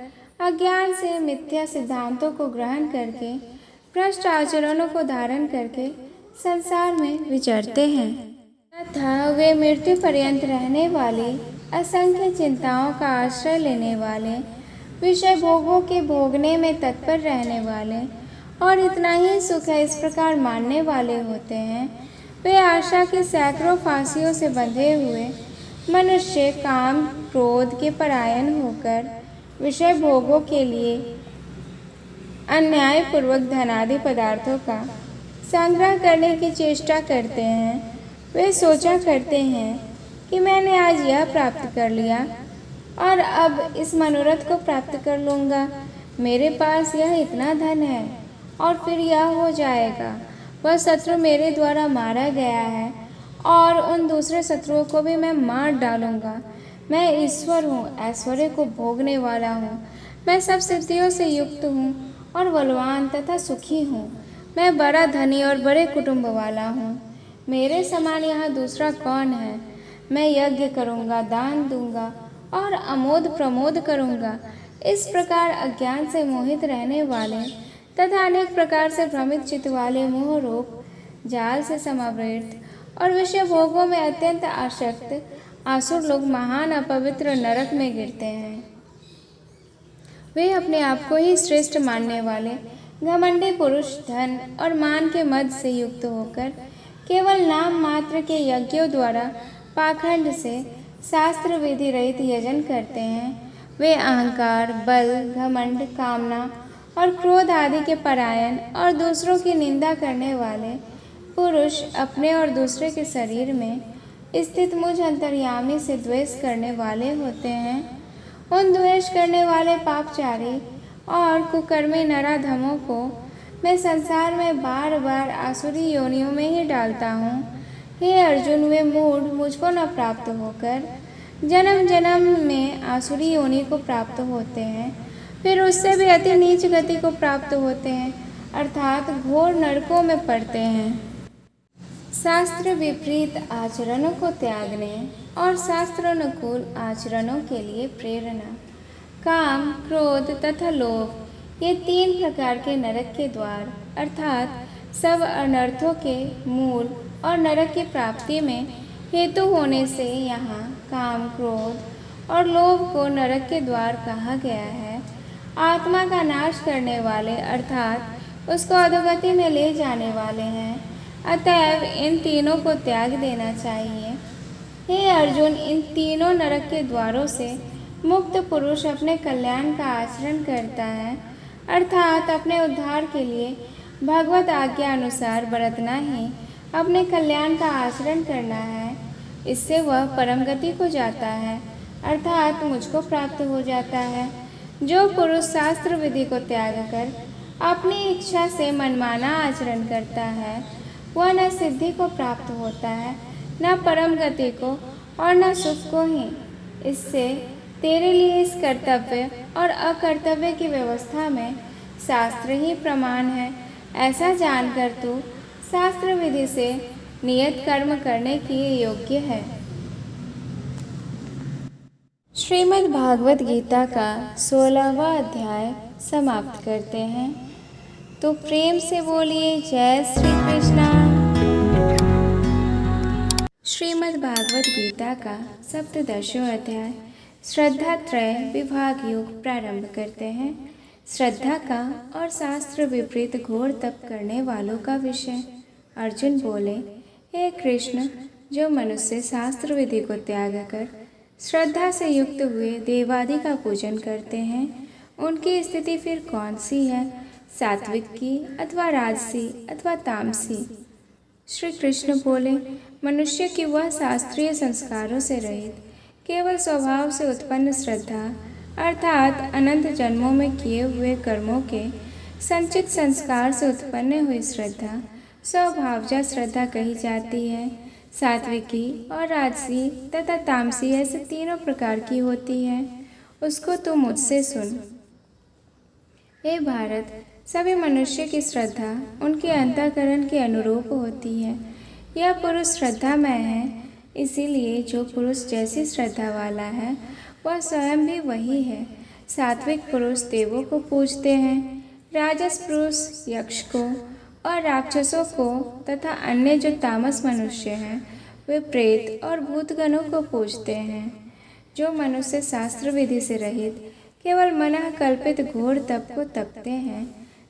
अज्ञान से मिथ्या सिद्धांतों को ग्रहण करके भ्रष्ट आचरणों को धारण करके संसार में विचरते हैं तथा वे मृत्यु पर्यंत रहने वाली असंख्य चिंताओं का आश्रय लेने वाले, विषय भोगों के भोगने में तत्पर रहने वाले और इतना ही सुख है इस प्रकार मानने वाले होते हैं। वे आशा की सैकड़ों फांसियों से बंधे हुए मनुष्य काम क्रोध के परायण होकर विषय भोगों के लिए अन्यायपूर्वक धनादि पदार्थों का संग्रह करने की चेष्टा करते हैं। वे सोचा करते हैं कि मैंने आज यह प्राप्त कर लिया और अब इस मनोरथ को प्राप्त कर लूँगा, मेरे पास यह इतना धन है और फिर यह हो जाएगा, वह शत्रु मेरे द्वारा मारा गया है और उन दूसरे शत्रुओं को भी मैं मार डालूँगा। मैं ईश्वर हूँ, ऐश्वर्य को भोगने वाला हूँ, मैं सब सिद्धियों से युक्त हूँ और बलवान तथा सुखी हूँ। मैं बड़ा धनी और बड़े कुटुंब वाला हूँ, मेरे समान यहाँ दूसरा कौन है। मैं यज्ञ करूँगा, दान दूँगा और अमोद प्रमोद करूँगा। इस प्रकार अज्ञान से मोहित रहने वाले तथा अनेक प्रकार से भ्रमित चित्त वाले मोह रूप जाल से समावृत और विषय भोगों में अत्यंत आसक्त आसुर लोग महान अपवित्र नरक में गिरते हैं। वे अपने आप को ही श्रेष्ठ मानने वाले घमंडी पुरुष धन और मान के मद से युक्त होकर केवल नाम मात्र के यज्ञों द्वारा पाखंड से शास्त्र विधि रहित यजन करते हैं। वे अहंकार, बल, घमंड, कामना और क्रोध आदि के परायण और दूसरों की निंदा करने वाले पुरुष अपने और दूसरे के शरीर में स्थित मुझ अंतर्यामी से द्वेष करने वाले होते हैं। उन द्वेष करने वाले पापचारी और कुकर्मी नराधमों को मैं संसार में बार बार आसुरी योनियों में ही डालता हूँ। हे अर्जुन, वे मूढ़ मुझको न प्राप्त होकर जन्म जन्म में आसुरी योनि को प्राप्त होते हैं, फिर उससे भी अति नीच गति को प्राप्त होते हैं, अर्थात घोर नरकों में पड़ते हैं। शास्त्र विपरीत आचरणों को त्यागने और शास्त्रानुकूल आचरणों के लिए प्रेरणा। काम, क्रोध तथा लोभ, ये 3 प्रकार के नरक के द्वार अर्थात सब अनर्थों के मूल और नरक की प्राप्ति में हेतु होने से यहाँ काम, क्रोध और लोभ को नरक के द्वार कहा गया है। आत्मा का नाश करने वाले अर्थात उसको अधोगति में ले जाने वाले हैं, अतएव इन तीनों को त्याग देना चाहिए। हे अर्जुन, इन तीनों नरक के द्वारों से मुक्त पुरुष अपने कल्याण का आचरण करता है, अर्थात अपने उद्धार के लिए भगवत आज्ञा अनुसार बरतना ही अपने कल्याण का आचरण करना है। इससे वह परम गति को जाता है, अर्थात मुझको प्राप्त हो जाता है। जो पुरुष शास्त्र विधि को त्याग कर अपनी इच्छा से मनमाना आचरण करता है, वह न सिद्धि को प्राप्त होता है, न परम गति को और न सुख को ही। इससे तेरे लिए इस कर्तव्य और अकर्तव्य की व्यवस्था में शास्त्र ही प्रमाण है, ऐसा जानकर तू शास्त्र विधि से नियत कर्म करने के योग्य है। श्रीमद् भागवत गीता का 16वां अध्याय समाप्त करते हैं। तो प्रेम से बोलिए जय श्री कृष्णा। श्रीमद् भागवत गीता का 17वां अध्याय श्रद्धा त्रय विभाग योग प्रारंभ करते हैं। श्रद्धा का और शास्त्र विपरीत घोर तप करने वालों का विषय। अर्जुन बोले, हे कृष्ण, जो मनुष्य शास्त्र विधि को त्याग कर श्रद्धा से युक्त हुए देवादि का पूजन करते हैं, उनकी स्थिति फिर कौन सी है, सात्विक की अथवा राजसी अथवा तामसी? श्री कृष्ण बोले, मनुष्य की वह शास्त्रीय संस्कारों से रहित केवल स्वभाव से उत्पन्न श्रद्धा अर्थात अनंत जन्मों में किए हुए कर्मों के संचित संस्कार से उत्पन्न हुई श्रद्धा स्वभावजा श्रद्धा कही जाती है। सात्विकी और राजसी तथा तामसी ऐसे तीनों प्रकार की होती है। उसको तू मुझसे सुन। हे भारत, सभी मनुष्य की श्रद्धा उनके अंतःकरण के अनुरूप होती है। यह पुरुष श्रद्धामय है, इसीलिए जो पुरुष जैसी श्रद्धा वाला है वह स्वयं भी वही है। सात्विक पुरुष देवों को पूजते हैं, राजस पुरुष यक्ष को और राक्षसों को तथा अन्य जो तामस मनुष्य हैं वे प्रेत और भूतगणों को पूजते हैं। जो मनुष्य शास्त्र विधि से रहित केवल मना कल्पित घोर तप को तपते हैं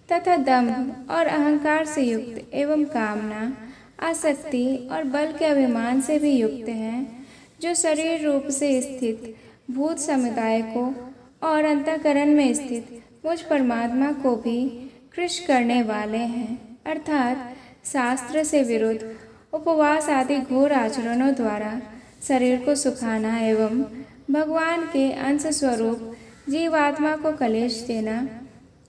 तथा दम्भ और अहंकार से युक्त एवं कामना, आसक्ति और बल के अभिमान से भी युक्त हैं, जो शरीर रूप से स्थित भूत समुदाय को और अंतःकरण में स्थित मुझ परमात्मा को भी कृश करने वाले हैं, अर्थात शास्त्र से विरुद्ध उपवास आदि घोर आचरणों द्वारा शरीर को सुखाना एवं भगवान के अंश स्वरूप जीवात्मा को कलेश देना,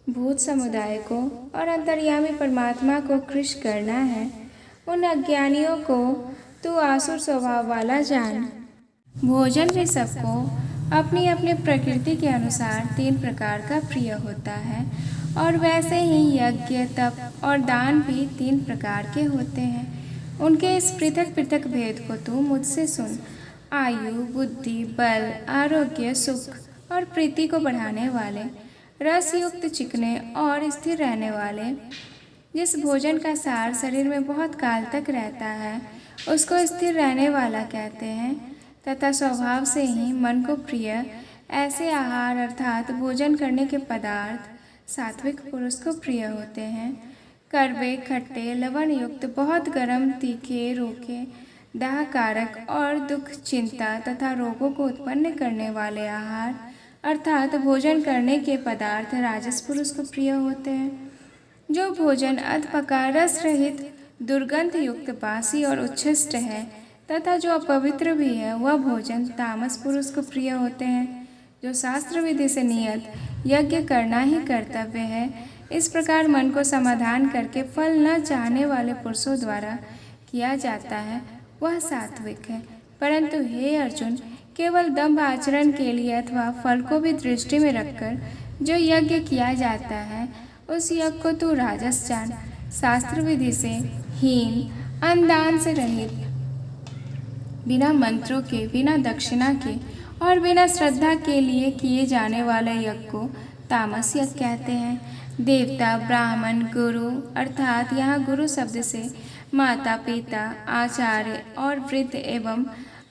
भूत समुदाय को और अंतर्यामी परमात्मा को कृश करना है। उन अज्ञानियों को तू आसुर स्वभाव वाला जान। भोजन भी सबको अपनी अपनी प्रकृति के अनुसार 3 प्रकार का प्रिय होता है, और वैसे ही यज्ञ, तप और दान भी 3 प्रकार के होते हैं। उनके इस पृथक पृथक भेद को तू मुझसे सुन। आयु, बुद्धि, बल, आरोग्य, सुख और प्रीति को बढ़ाने वाले, रस युक्त चिकने और स्थिर रहने वाले, जिस भोजन का सार शरीर में बहुत काल तक रहता है उसको स्थिर रहने वाला कहते हैं, तथा स्वभाव से ही मन को प्रिय ऐसे आहार अर्थात भोजन करने के पदार्थ सात्विक पुरुष को प्रिय होते हैं। कड़वे, खट्टे, लवण युक्त, बहुत गर्म, तीखे, रूखे, दाहकारक और दुख, चिंता तथा रोगों को उत्पन्न करने वाले आहार अर्थात भोजन करने के पदार्थ राजस पुरुष को प्रिय होते हैं। जो भोजन अधपका, रस रहित, दुर्गंध युक्त, बासी और उच्छिष्ट है तथा जो अपवित्र भी है वह भोजन तामस पुरुष को प्रिय होते हैं। जो शास्त्र विधि से नियत यज्ञ करना ही कर्तव्य है। इस प्रकार मन को समाधान करके फल न चाहने वाले पुरुषों द्वारा किया जाता है वह सात्विक है। परंतु हे अर्जुन, केवल दंभ आचरण के लिए अथवा फल को भी दृष्टि में रखकर जो यज्ञ किया जाता है उस यज्ञ को तू राजस जान। शास्त्र विधि से हीन, अन्नदान से रहित, बिना मंत्रों के, बिना दक्षिणा के और बिना श्रद्धा के लिए किए जाने वाले यज्ञ को तामस यज्ञ कहते हैं। देवता, ब्राह्मण, गुरु अर्थात यहाँ गुरु शब्द से माता पिता, आचार्य और वृद्ध एवं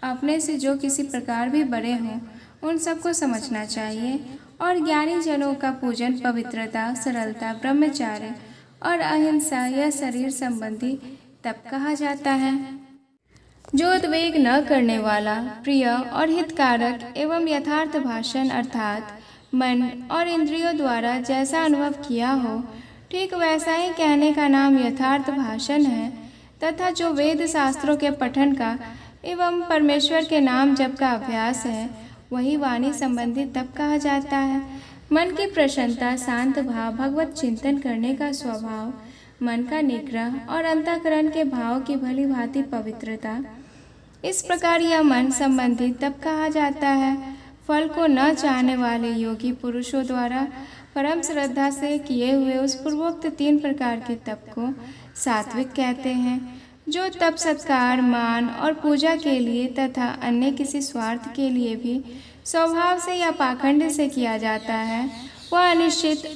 अपने से जो किसी प्रकार भी बड़े हों उन सबको समझना चाहिए। और ज्ञानी जनों का पूजन पवित्रता, सरलता, ब्रह्मचार्य और अहिंसा या शरीर संबंधी तप कहा जाता है। जो उद्वेग न करने वाला, प्रिय और हितकारक एवं यथार्थ भाषण अर्थात मन और इंद्रियों द्वारा जैसा अनुभव किया हो ठीक वैसा ही कहने का नाम यथार्थ भाषण है। तथा जो वेद शास्त्रों के पठन का एवं परमेश्वर के नाम जप का अभ्यास है वही वाणी संबंधी तप कहा जाता है। मन की प्रसन्नता, शांत भाव, भगवत चिंतन करने का स्वभाव, मन का निग्रह और अंतःकरण के भाव की भली भांति पवित्रता, इस प्रकार यह मन संबंधी तप कहा जाता है। फल को न चाहने वाले योगी पुरुषों द्वारा परम श्रद्धा से किए हुए उस पूर्वोक्त 3 प्रकार के तप को सात्विक कहते हैं। जो तप सत्कार, मान और पूजा के लिए तथा अन्य किसी स्वार्थ के लिए भी स्वभाव से या पाखंड से किया जाता है वह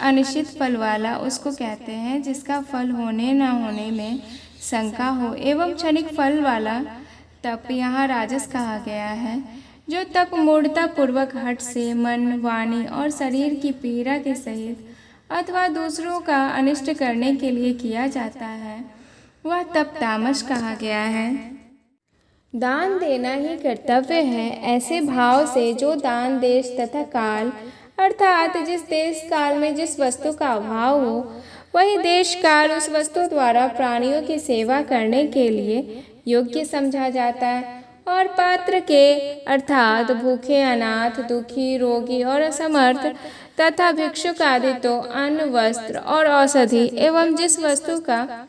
अनिश्चित फल वाला उसको कहते हैं, जिसका फल होने न होने में शंका हो, एवं क्षणिक फल वाला तप यहाँ राजस कहा गया है। जो तप मूढ़ता पूर्वक हठ से मन, वाणी और शरीर की पीड़ा के सहित अथवा दूसरों का अनिष्ट करने के लिए किया जाता है वह तप तामस कहा गया है। दान देना ही कर्तव्य है, ऐसे भाव से जो दान देश तथा काल अर्थात जिस देश काल में जिस वस्तु का अभाव हो वही देश काल उस वस्तु द्वारा प्राणियों की सेवा करने के लिए योग्य समझा जाता है। और पात्र के अर्थात भूखे, अनाथ, दुखी, रोगी और असमर्थ तथा भिक्षुक आदि तो अन्न, वस्त्र और औषधि एवं जिस वस्तु का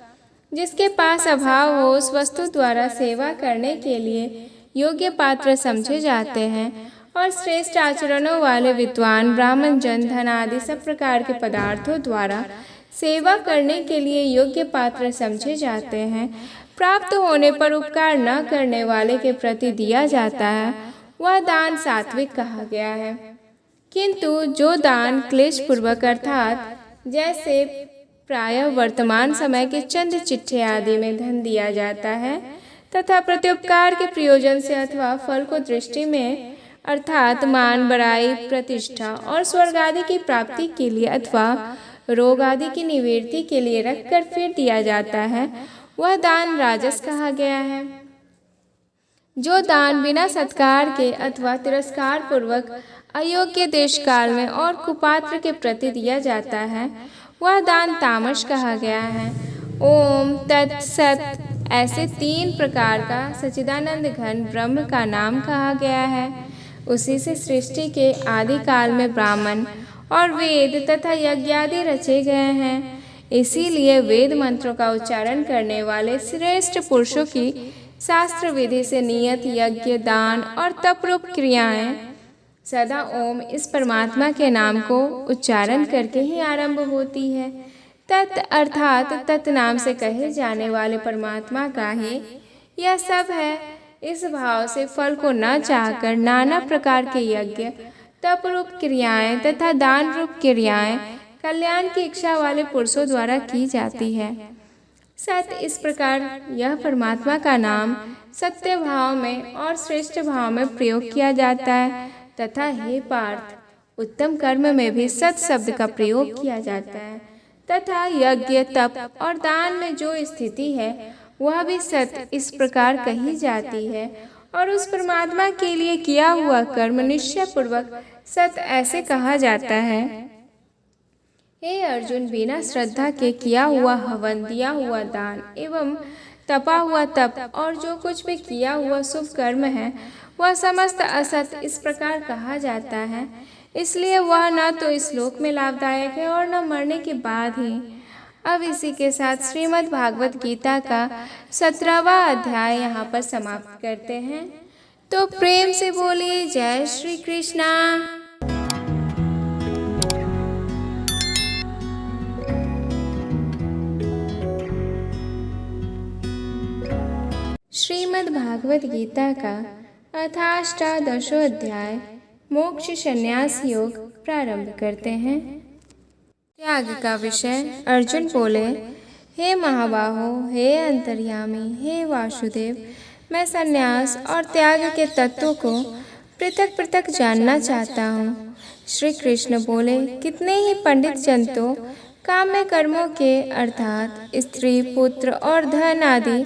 जिसके पास अभाव हो उस वस्तु द्वारा सेवा करने के लिए योग्य पात्र समझे जाते हैं। और श्रेष्ठ आचरणों वाले विद्वान, ब्राह्मण जन धन आदि सब प्रकार के पदार्थों द्वारा सेवा करने के लिए योग्य पात्र समझे जाते हैं। प्राप्त होने पर उपकार न करने वाले के प्रति दिया जाता है वह दान सात्विक कहा गया है। किंतु जो दान क्लेश पूर्वक अर्थात जैसे प्रायः वर्तमान समय के चंद चिट्ठे आदि में धन दिया जाता है तथा प्रत्युपकार के प्रयोजन से अथवा फल को दृष्टि में अर्थात मान, बड़ाई, प्रतिष्ठा और स्वर्ग आदि की प्राप्ति के लिए अथवा रोग आदि की निवृत्ति के लिए रखकर फिर दिया जाता है वह दान राजस कहा गया है। जो दान बिना सत्कार के अथवा तिरस्कार पूर्वक अयोग्य देश काल में और कुपात्र के प्रति दिया जाता है वह दान तामस कहा गया है। ओम तत्सत ऐसे 3 प्रकार का सच्चिदानंद घन ब्रह्म का नाम कहा गया है। उसी से सृष्टि के आदि काल में ब्राह्मण और वेद तथा यज्ञ आदि रचे गए हैं। इसीलिए वेद मंत्रों का उच्चारण करने वाले श्रेष्ठ पुरुषों की शास्त्र विधि से नियत यज्ञ, दान और तप रूप क्रियाएं सदा ओम इस परमात्मा के नाम को उच्चारण करके ही आरंभ होती है। तत् अर्थात तत् नाम से कहे जाने वाले परमात्मा का ही यह सब है। इस भाव से फल को न चाहकर नाना प्रकार के यज्ञ, तप रूप क्रियाएं तथा दान रूप क्रियाएं कल्याण की इच्छा वाले पुरुषों द्वारा की जाती है। सत इस प्रकार यह परमात्मा का नाम सत्य भाव में और श्रेष्ठ भाव में प्रयोग किया जाता है तथा हे पार्थ, उत्तम कर्म में भी सत शब्द का प्रयोग किया जाता है तथा यज्ञ, तप और दान में जो स्थिति है वह भी सत इस प्रकार कही जाती है। और उस परमात्मा के लिए किया हुआ कर्म निश्चय पूर्वक सत ऐसे कहा जाता है। हे अर्जुन, बिना श्रद्धा के किया हुआ हवन, दिया हुआ दान एवं तपा हुआ तप और जो कुछ भी किया हुआ शुभ कर्म है वह समस्त असत इस प्रकार कहा जाता है, इसलिए वह न तो इस लोक में लाभदायक है और न मरने के बाद ही। अब इसी के साथ श्रीमद् भागवत गीता का 17वां अध्याय यहाँ पर समाप्त करते हैं। तो प्रेम से बोलिए जय श्री कृष्णा। श्रीमद् भागवत गीता का अथाष्टादशो अध्याय मोक्ष संन्यास योग प्रारंभ करते हैं। त्याग का विषय। अर्जुन बोले, हे महाबाहो, हे अंतर्यामी, हे वासुदेव, मैं संन्यास और त्याग के तत्वों को पृथक पृथक जानना चाहता हूँ। श्री कृष्ण बोले, कितने ही पंडित जन तो काम्य कर्मों के अर्थात स्त्री, पुत्र और धन आदि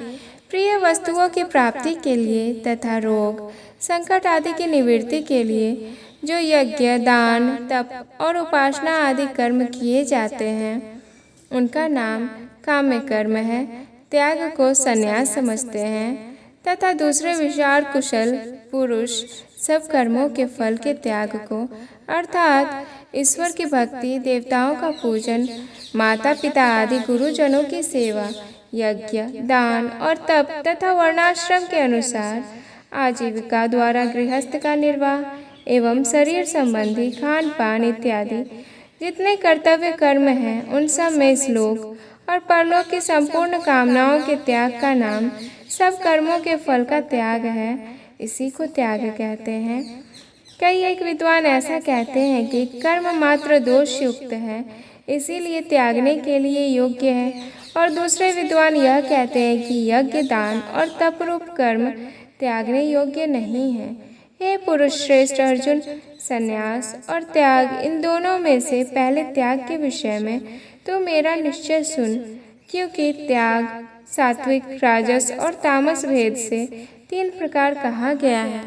प्रिय वस्तुओं की प्राप्ति के लिए तथा रोग, संकट आदि की निवृत्ति के लिए जो यज्ञ, दान, तप और उपासना आदि कर्म किए जाते हैं, उनका नाम काम्य कर्म है। त्याग को संन्यास समझते हैं तथा दूसरे विचार कुशल पुरुष सब कर्मों के फल के त्याग को अर्थात ईश्वर की भक्ति, देवताओं का पूजन, माता पिता आदि गुरुजनों की सेवा, यज्ञ, दान और तप तथा वर्णाश्रम के अनुसार आजीविका द्वारा गृहस्थ का निर्वाह एवं शरीर संबंधी खान पान इत्यादि जितने कर्तव्य कर्म हैं, उन सब में इस लोक और परलोक की संपूर्ण कामनाओं के त्याग का नाम सब कर्मों के फल का त्याग है। इसी को त्याग कहते हैं। कई एक विद्वान ऐसा कहते हैं कि कर्म मात्र दोष युक्त है, इसीलिए त्यागने के लिए योग्य है, और दूसरे विद्वान यह कहते हैं कि यज्ञ, दान और तप रूप कर्म त्यागने योग्य नहीं है। हे पुरुष श्रेष्ठ अर्जुन, संन्यास और त्याग इन दोनों में से पहले त्याग के विषय में तो मेरा निश्चय सुन, क्योंकि त्याग सात्विक, राजस और तामस भेद से 3 प्रकार कहा गया है।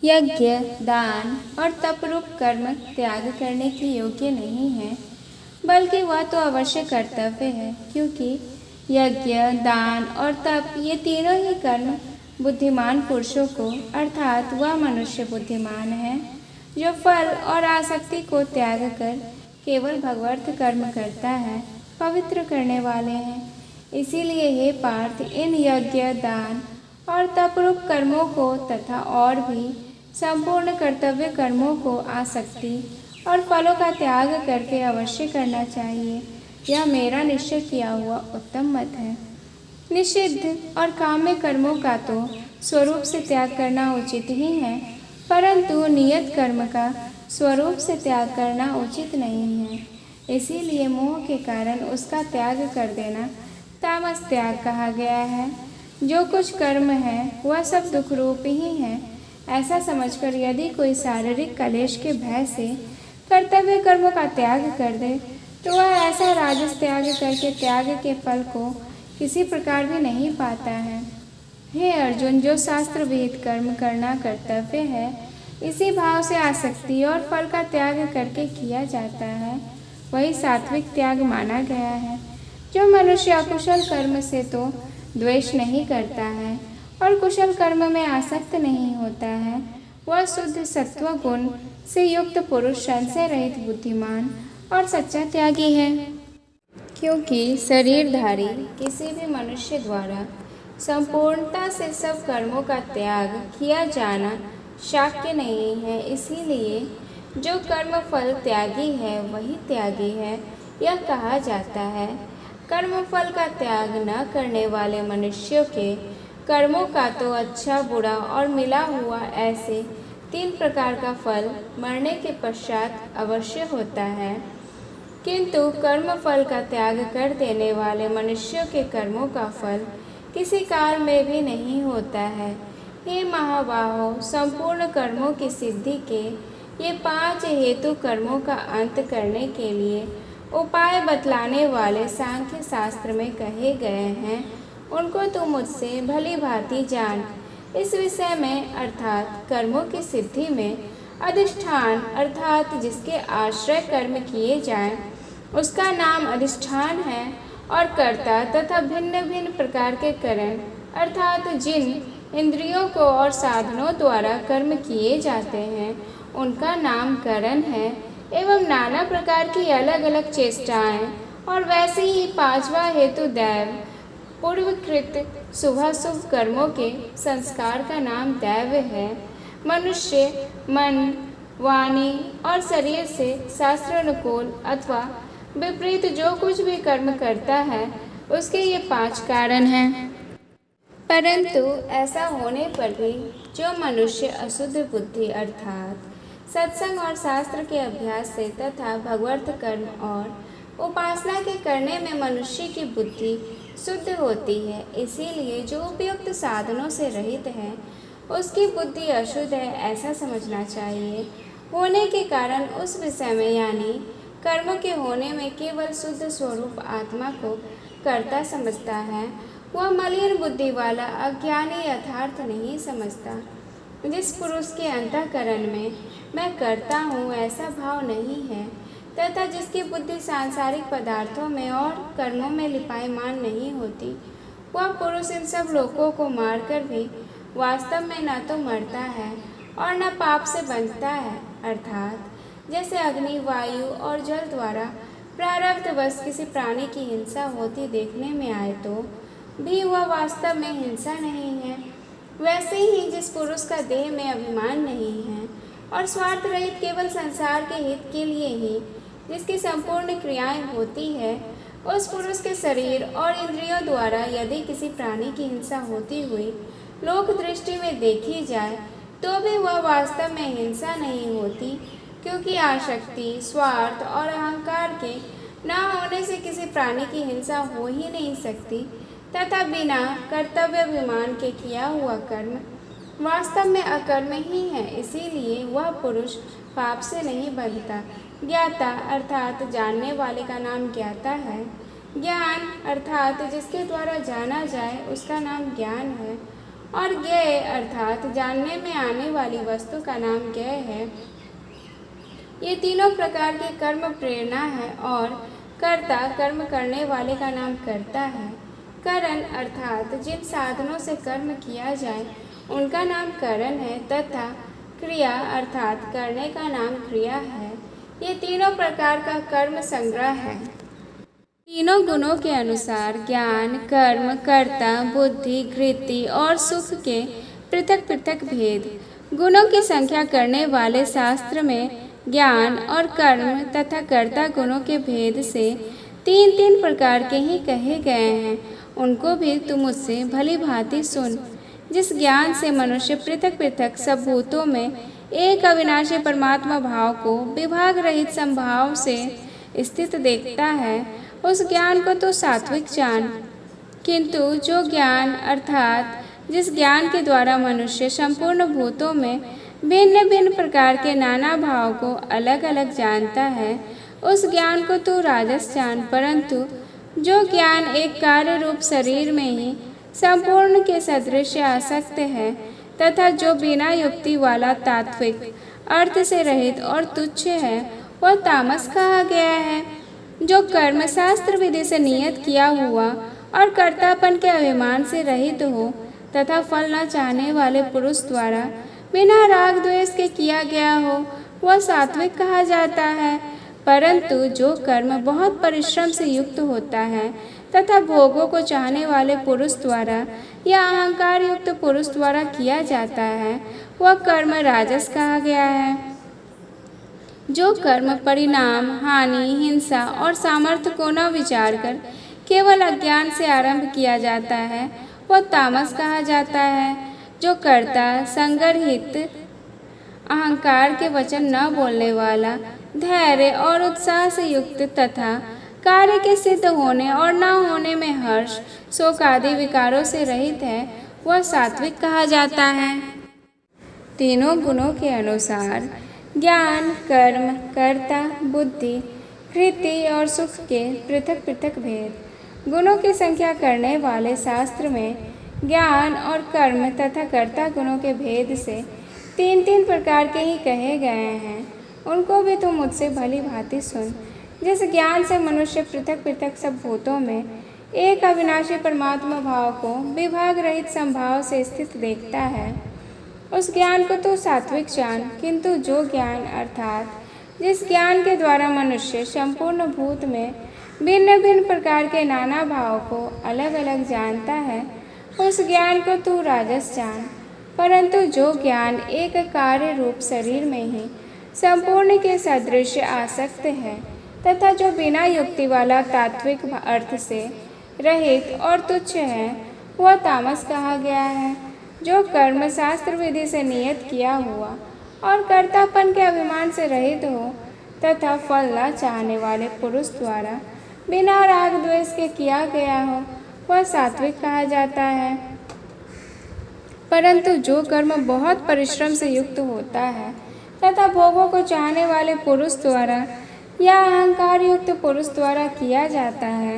यज्ञ, दान और तप रूप कर्म त्याग करने के योग्य नहीं है, बल्कि वह तो अवश्य कर्तव्य है, क्योंकि यज्ञ, दान और तप ये तीनों ही कर्म बुद्धिमान पुरुषों को अर्थात वह मनुष्य बुद्धिमान है जो फल और आसक्ति को त्याग कर केवल भगवत कर्म करता है, पवित्र करने वाले हैं। इसीलिए हे पार्थ, इन यज्ञ, दान और तपरूप कर्मों को तथा और भी संपूर्ण कर्तव्य कर्मों को आसक्ति और फलों का त्याग करके अवश्य करना चाहिए। यह मेरा निश्चय किया हुआ उत्तम मत है। निषिद्ध और काम्य कर्मों का तो स्वरूप से त्याग करना उचित ही है, परंतु नियत कर्म का स्वरूप से त्याग करना उचित नहीं है। इसीलिए मोह के कारण उसका त्याग कर देना तामस त्याग कहा गया है। जो कुछ कर्म है वह सब दुख रूप ही है, ऐसा समझकर यदि कोई शारीरिक कलेश के भय से कर्तव्य कर्मों का त्याग कर दे, तो वह ऐसा राजस त्याग करके त्याग के फल को किसी प्रकार भी नहीं पाता है। हे अर्जुन, जो शास्त्र विहित कर्म करना कर्तव्य है, इसी भाव से आसक्ति और फल का त्याग करके किया जाता है, वही सात्विक त्याग माना गया है। जो मनुष्य अकुशल कर्म से तो द्वेष नहीं करता है और कुशल कर्म में आसक्त नहीं होता है, वह शुद्ध सत्व गुण से युक्त पुरुष, संशय रहित बुद्धिमान और सच्चा त्यागी है। क्योंकि शरीरधारी किसी भी मनुष्य द्वारा संपूर्णता से सब कर्मों का त्याग किया जाना शक्य नहीं है, इसीलिए जो कर्म फल त्यागी है वही त्यागी है यह कहा जाता है। कर्म फल का त्याग न करने वाले मनुष्यों के कर्मों का तो अच्छा, बुरा और मिला हुआ ऐसे 3 प्रकार का फल मरने के पश्चात अवश्य होता है, किंतु कर्म फल का त्याग कर देने वाले मनुष्यों के कर्मों का फल किसी काल में भी नहीं होता है। हे महाबाहो, संपूर्ण कर्मों की सिद्धि के ये 5 हेतु कर्मों का अंत करने के लिए उपाय बतलाने वाले सांख्य शास्त्र में कहे गए हैं, उनको तू मुझसे भली भांति जान। इस विषय में अर्थात कर्मों की सिद्धि में अधिष्ठान अर्थात जिसके आश्रय कर्म किए जाएं, उसका नाम अधिष्ठान है, और कर्ता तथा भिन्न भिन्न प्रकार के करण अर्थात जिन इंद्रियों को और साधनों द्वारा कर्म किए जाते हैं उनका नामकरण है, एवं नाना प्रकार की अलग अलग चेष्टाएं और वैसे ही पांचवा हेतु दैव पूर्वकृत शुभाशुभ कर्मों के संस्कार का नाम दैव है। मनुष्य मन, वाणी और शरीर से शास्त्रानुकूल अथवा विपरीत जो कुछ भी कर्म करता है उसके ये 5 कारण हैं। परंतु ऐसा होने पर भी जो मनुष्य अशुद्ध बुद्धि अर्थात सत्संग और शास्त्र के अभ्यास से तथा भगवत कर्म और उपासना के करने में मनुष्य की बुद्धि शुद्ध होती है, इसीलिए जो उपयुक्त साधनों से रहित है उसकी बुद्धि अशुद्ध है ऐसा समझना चाहिए। होने के कारण उस विषय में यानी कर्म के होने में केवल शुद्ध स्वरूप आत्मा को कर्ता समझता है। वह मलिन बुद्धि वाला अज्ञानी यथार्थ नहीं समझता। जिस पुरुष के अंतःकरण में मैं करता हूँ ऐसा भाव नहीं है तथा जिसकी बुद्धि सांसारिक पदार्थों में और कर्मों में लिपायमान नहीं होती, वह पुरुष इन सब लोगों को मारकर भी वास्तव में न तो मरता है और न पाप से बंधता है। अर्थात जैसे अग्नि, वायु और जल द्वारा प्रारब्धवश किसी प्राणी की हिंसा होती देखने में आए तो भी वह वास्तव में हिंसा नहीं है, वैसे ही जिस पुरुष का देह में अभिमान नहीं है और स्वार्थ रहित केवल संसार के हित के लिए ही जिसकी संपूर्ण क्रियाएं होती है, उस पुरुष के शरीर और इंद्रियों द्वारा यदि किसी प्राणी की हिंसा होती हुई लोक दृष्टि में देखी जाए तो भी वह वास्तव में हिंसा नहीं होती, क्योंकि आसक्ति, स्वार्थ और अहंकार के न होने से किसी प्राणी की हिंसा हो ही नहीं सकती तथा बिना कर्तव्याभिमान के किया हुआ कर्म वास्तव में अकर्म ही है, इसीलिए वह पुरुष पाप से नहीं बंधता। ज्ञाता अर्थात जानने वाले का नाम ज्ञाता है। ज्ञान अर्थात जिसके द्वारा जाना जाए उसका नाम ज्ञान है, और ज्ञेय अर्थात जानने में आने वाली वस्तु का नाम ज्ञेय है। ये तीनों प्रकार की कर्म प्रेरणा है और कर्ता कर्म करने वाले का नाम कर्ता है। करण अर्थात जिन साधनों से कर्म किया जाए उनका नाम करण है तथा क्रिया अर्थात करने का नाम क्रिया है। ये तीनों प्रकार का कर्म संग्रह है। तीनों गुणों के अनुसार ज्ञान, कर्म, कर्ता, बुद्धि, कृति और सुख के पृथक पृथक भेद। गुणों की संख्या करने वाले शास्त्र में ज्ञान और कर्म तथा कर्ता गुणों के भेद से 3-3 प्रकार के ही कहे गए हैं, उनको भी तू मुझसे भली भांति सुन। जिस ज्ञान से मनुष्य पृथक पृथक सब भूतों में एक अविनाशी परमात्मा भाव को विभाग रहित संभाव से स्थित देखता है, उस ज्ञान को तो सात्विक जान। किंतु जो ज्ञान अर्थात जिस ज्ञान के द्वारा मनुष्य संपूर्ण भूतों में भिन्न भिन्न प्रकार के नाना भाव को अलग अलग जानता है, उस ज्ञान को तो राजस जान। परंतु जो ज्ञान एक कार्य रूप शरीर में ही संपूर्ण के सदृश आसक्त है तथा जो बिना युक्ति वाला तात्विक अर्थ से रहित और तुच्छ है, वह तामस कहा गया है। जो कर्म शास्त्र विधि से नियत किया हुआ और कर्तापन के अभिमान से रहित हो तथा फल न चाहने वाले पुरुष द्वारा बिना राग द्वेष के किया गया हो, वह सात्विक कहा जाता है। परंतु जो कर्म बहुत परिश्रम से युक्त होता है तथा भोगों को चाहने वाले पुरुष द्वारा या अहंकार युक्त पुरुष द्वारा किया जाता है, वह कर्म राजस कहा गया है। जो कर्म परिणाम, हानि, हिंसा और सामर्थ्य को न विचार कर केवल अज्ञान से आरंभ किया जाता है, वह तामस कहा जाता है। जो कर्ता, संगरहित, अहंकार के वचन न बोलने वाला, धैर्य और उत्साह से युक्त तथा कार्य के सिद्ध होने और न होने में हर्ष, शोक आदि विकारों से रहित है, वह सात्विक कहा जाता है। तीनों गुणों के अनुसार ज्ञान, कर्म, कर्ता, बुद्धि, कृति और सुख के पृथक पृथक भेद। गुणों की संख्या करने वाले शास्त्र में ज्ञान और कर्म तथा कर्ता गुणों के भेद से 3-3 प्रकार के ही कहे गए हैं, उनको भी तुम मुझसे भली भांति सुन। जिस ज्ञान से मनुष्य पृथक पृथक सब भूतों में एक अविनाशी परमात्मा भाव को विभाग रहित संभाव से स्थित देखता है, उस ज्ञान को तो सात्विक जान, किंतु जो ज्ञान अर्थात जिस ज्ञान के द्वारा मनुष्य संपूर्ण भूत में भिन्न भिन्न प्रकार के नाना भाव को अलग अलग जानता है, उस ज्ञान को तू राजस जान। परंतु जो ज्ञान एक कार्य रूप शरीर में ही संपूर्ण के सदृश आसक्त है तथा जो बिना युक्ति वाला तात्विक अर्थ से रहित और तुच्छ है, वह तामस कहा गया है। जो कर्म शास्त्र विधि से नियत किया हुआ और कर्तापन के अभिमान से रहित हो तथा फल न चाहने वाले पुरुष द्वारा बिना राग द्वेष के किया गया हो, वह सात्विक कहा जाता है। परंतु जो कर्म बहुत परिश्रम से युक्त होता है तथा भोगों को चाहने वाले पुरुष द्वारा या अहंकार युक्त पुरुष द्वारा किया जाता है,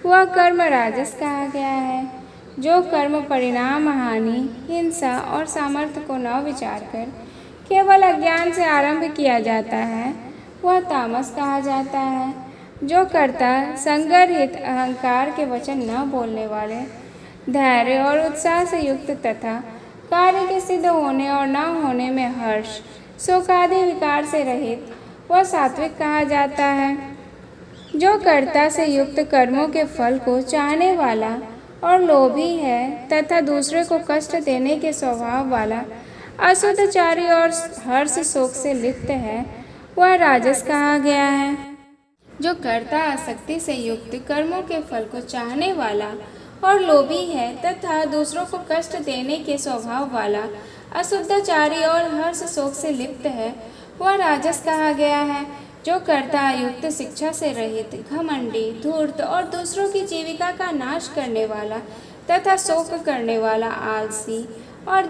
वह कर्म राजस कहा गया है। जो कर्म परिणाम हानि, हिंसा और सामर्थ्य को न विचार कर केवल अज्ञान से आरंभ किया जाता है, वह तामस कहा जाता है। जो कर्ता संगरहित अहंकार के वचन न बोलने वाले, धैर्य और उत्साह से युक्त तथा कार्य के सिद्ध होने और न होने में हर्ष शोक आदि विकार से रहित, वह सात्विक कहा जाता है। जो कर्ता से युक्त कर्मों के फल को चाहने वाला और लोभी है तथा दूसरे को कष्ट देने के स्वभाव वाला, असुदचारी और हर्ष शोक से लिप्त है, वह राजस कहा गया है। जो कर्ता आसक्ति से युक्त कर्मों के फल को चाहने वाला और लोभी है तथा दूसरों को कष्ट देने के स्वभाव वाला, असुदचारी और हर्ष शोक से लिप्त है, वह राजस कहा गया है। जो कर्ता युक्त शिक्षा से रहित, घमंडी, धूर्त और दूसरों की जीविका का नाश करने वाला तथा शोक करने वाला, आलसी और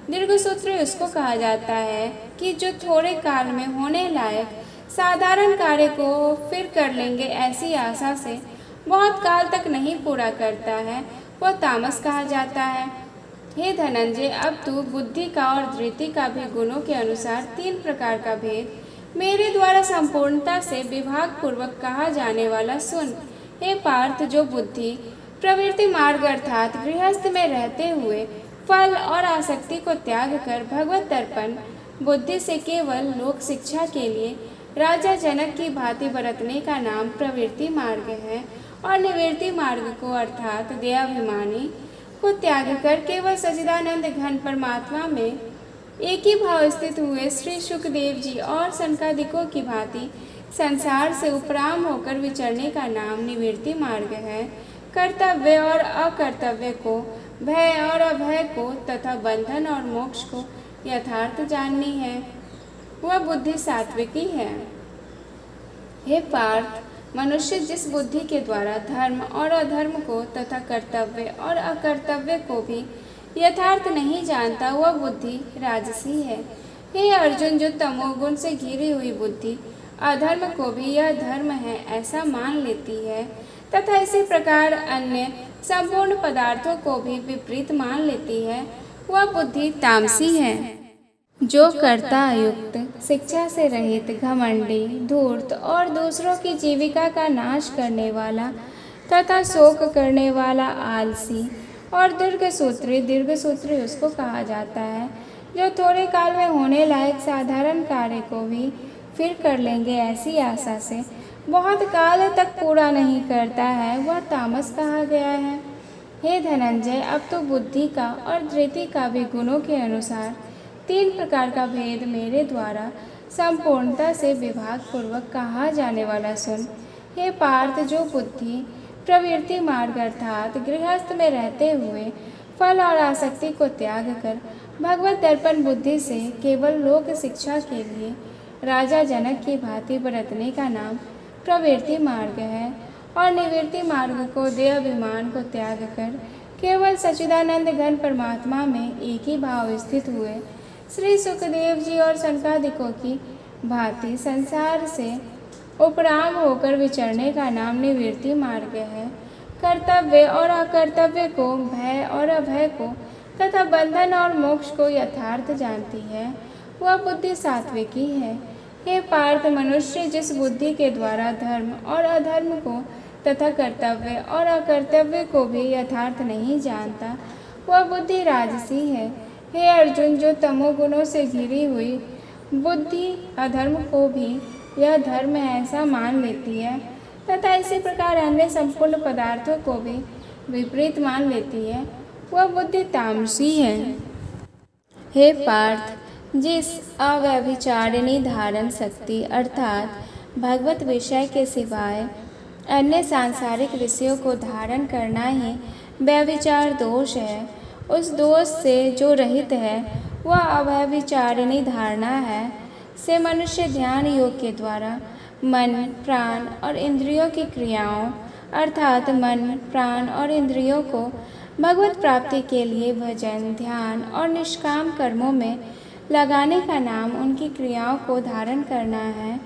दीर्घसूत्री उसको कहा जाता है कि जो थोड़े काल में होने लायक साधारण कार्य को फिर कर लेंगे ऐसी आशा से बहुत काल तक नहीं पूरा करता है, वह तामस कहा जाता है। हे धनंजय, अब तू बुद्धि का और धृति का भी गुणों के अनुसार 3 प्रकार का भेद मेरे द्वारा संपूर्णता से विभाग पूर्वक कहा जाने वाला सुन। हे पार्थ, जो बुद्धि प्रवृत्ति मार्ग अर्थात गृहस्थ में रहते हुए फल और आसक्ति को त्याग कर भगवत दर्पण बुद्धि से केवल लोक शिक्षा के लिए राजा जनक की भांति बरतने का नाम प्रवृत्ति मार्ग है, और निवृत्ति मार्ग को अर्थात देहाभिमानी को त्याग कर केवल सच्चिदानंद घन परमात्मा में एक ही भाव स्थित हुए श्री सुखदेव जी और सनकादिकों की भांति संसार से उपराम होकर विचरने का नाम निवृत्ति मार्ग है। कर्तव्य और अकर्तव्य को, भय और अभय को तथा बंधन और मोक्ष को यथार्थ जाननी है, वह बुद्धि सात्विकी है। हे पार्थ, मनुष्य जिस बुद्धि के द्वारा धर्म और अधर्म को तथा कर्तव्य और अकर्तव्य को भी यथार्थ नहीं जानता, वह बुद्धि राजसी है। हे अर्जुन, जो तमोगुण से घिरी हुई बुद्धि अधर्म को भी यह धर्म है ऐसा मान लेती है तथा इसी प्रकार अन्य संपूर्ण पदार्थों को भी विपरीत मान लेती है, वह बुद्धि तामसी है। जो कर्ता युक्त, शिक्षा से रहित, घमंडी, धूर्त और दूसरों की जीविका का नाश करने वाला तथा शोक करने वाला, आलसी और दीर्घसूत्री उसको कहा जाता है। जो थोड़े काल में होने लायक साधारण कार्य को भी फिर कर लेंगे ऐसी आशा से बहुत काल तक पूरा नहीं करता है, वह तामस कहा गया है। हे धनंजय, अब तो बुद्धि का और धृति का भी गुणों के अनुसार 3 प्रकार का भेद मेरे द्वारा संपूर्णता से विभाग पूर्वक कहा जाने वाला सुन। हे पार्थ, जो बुद्धि प्रवृत्ति मार्ग अर्थात गृहस्थ में रहते हुए फल और आसक्ति को त्याग कर भगवत दर्पण बुद्धि से केवल लोक शिक्षा के लिए राजा जनक की भांति बरतने का नाम प्रवृत्ति मार्ग है, और निवृत्ति मार्ग को देहाभिमान को त्याग कर केवल सच्चिदानंद घन परमात्मा में एक ही भाव स्थित हुए श्री सुखदेव जी और सनकादिकों की भांति संसार से उपराम होकर विचरने का नाम निवृत्ति मार्ग है। कर्तव्य और अकर्तव्य को, भय और अभय को तथा बंधन और मोक्ष को यथार्थ जानती है, वह बुद्धि सात्विकी है। हे पार्थ, मनुष्य जिस बुद्धि के द्वारा धर्म और अधर्म को तथा कर्तव्य और अकर्तव्य को भी यथार्थ नहीं जानता, वह बुद्धि राजसी है। हे अर्जुन, जो तमोगुणों से घिरी हुई बुद्धि अधर्म को भी यह धर्म ऐसा मान लेती है तथा इसी प्रकार अन्य संपूर्ण पदार्थों को भी विपरीत मान लेती है, वह बुद्धि तामसी है। हे पार्थ, जिस अव्यभिचारिणी धारण शक्ति अर्थात भगवत विषय के सिवाय अन्य सांसारिक विषयों को धारण करना ही व्यभिचार दोष है, उस दोष से जो रहित है वह अव्यभिचारिणी धारणा है, से मनुष्य ध्यान योग के द्वारा मन, प्राण और इंद्रियों की क्रियाओं अर्थात मन, प्राण और इंद्रियों को भगवत प्राप्ति के लिए भजन, ध्यान और निष्काम कर्मों में लगाने का नाम उनकी क्रियाओं को धारण करना है,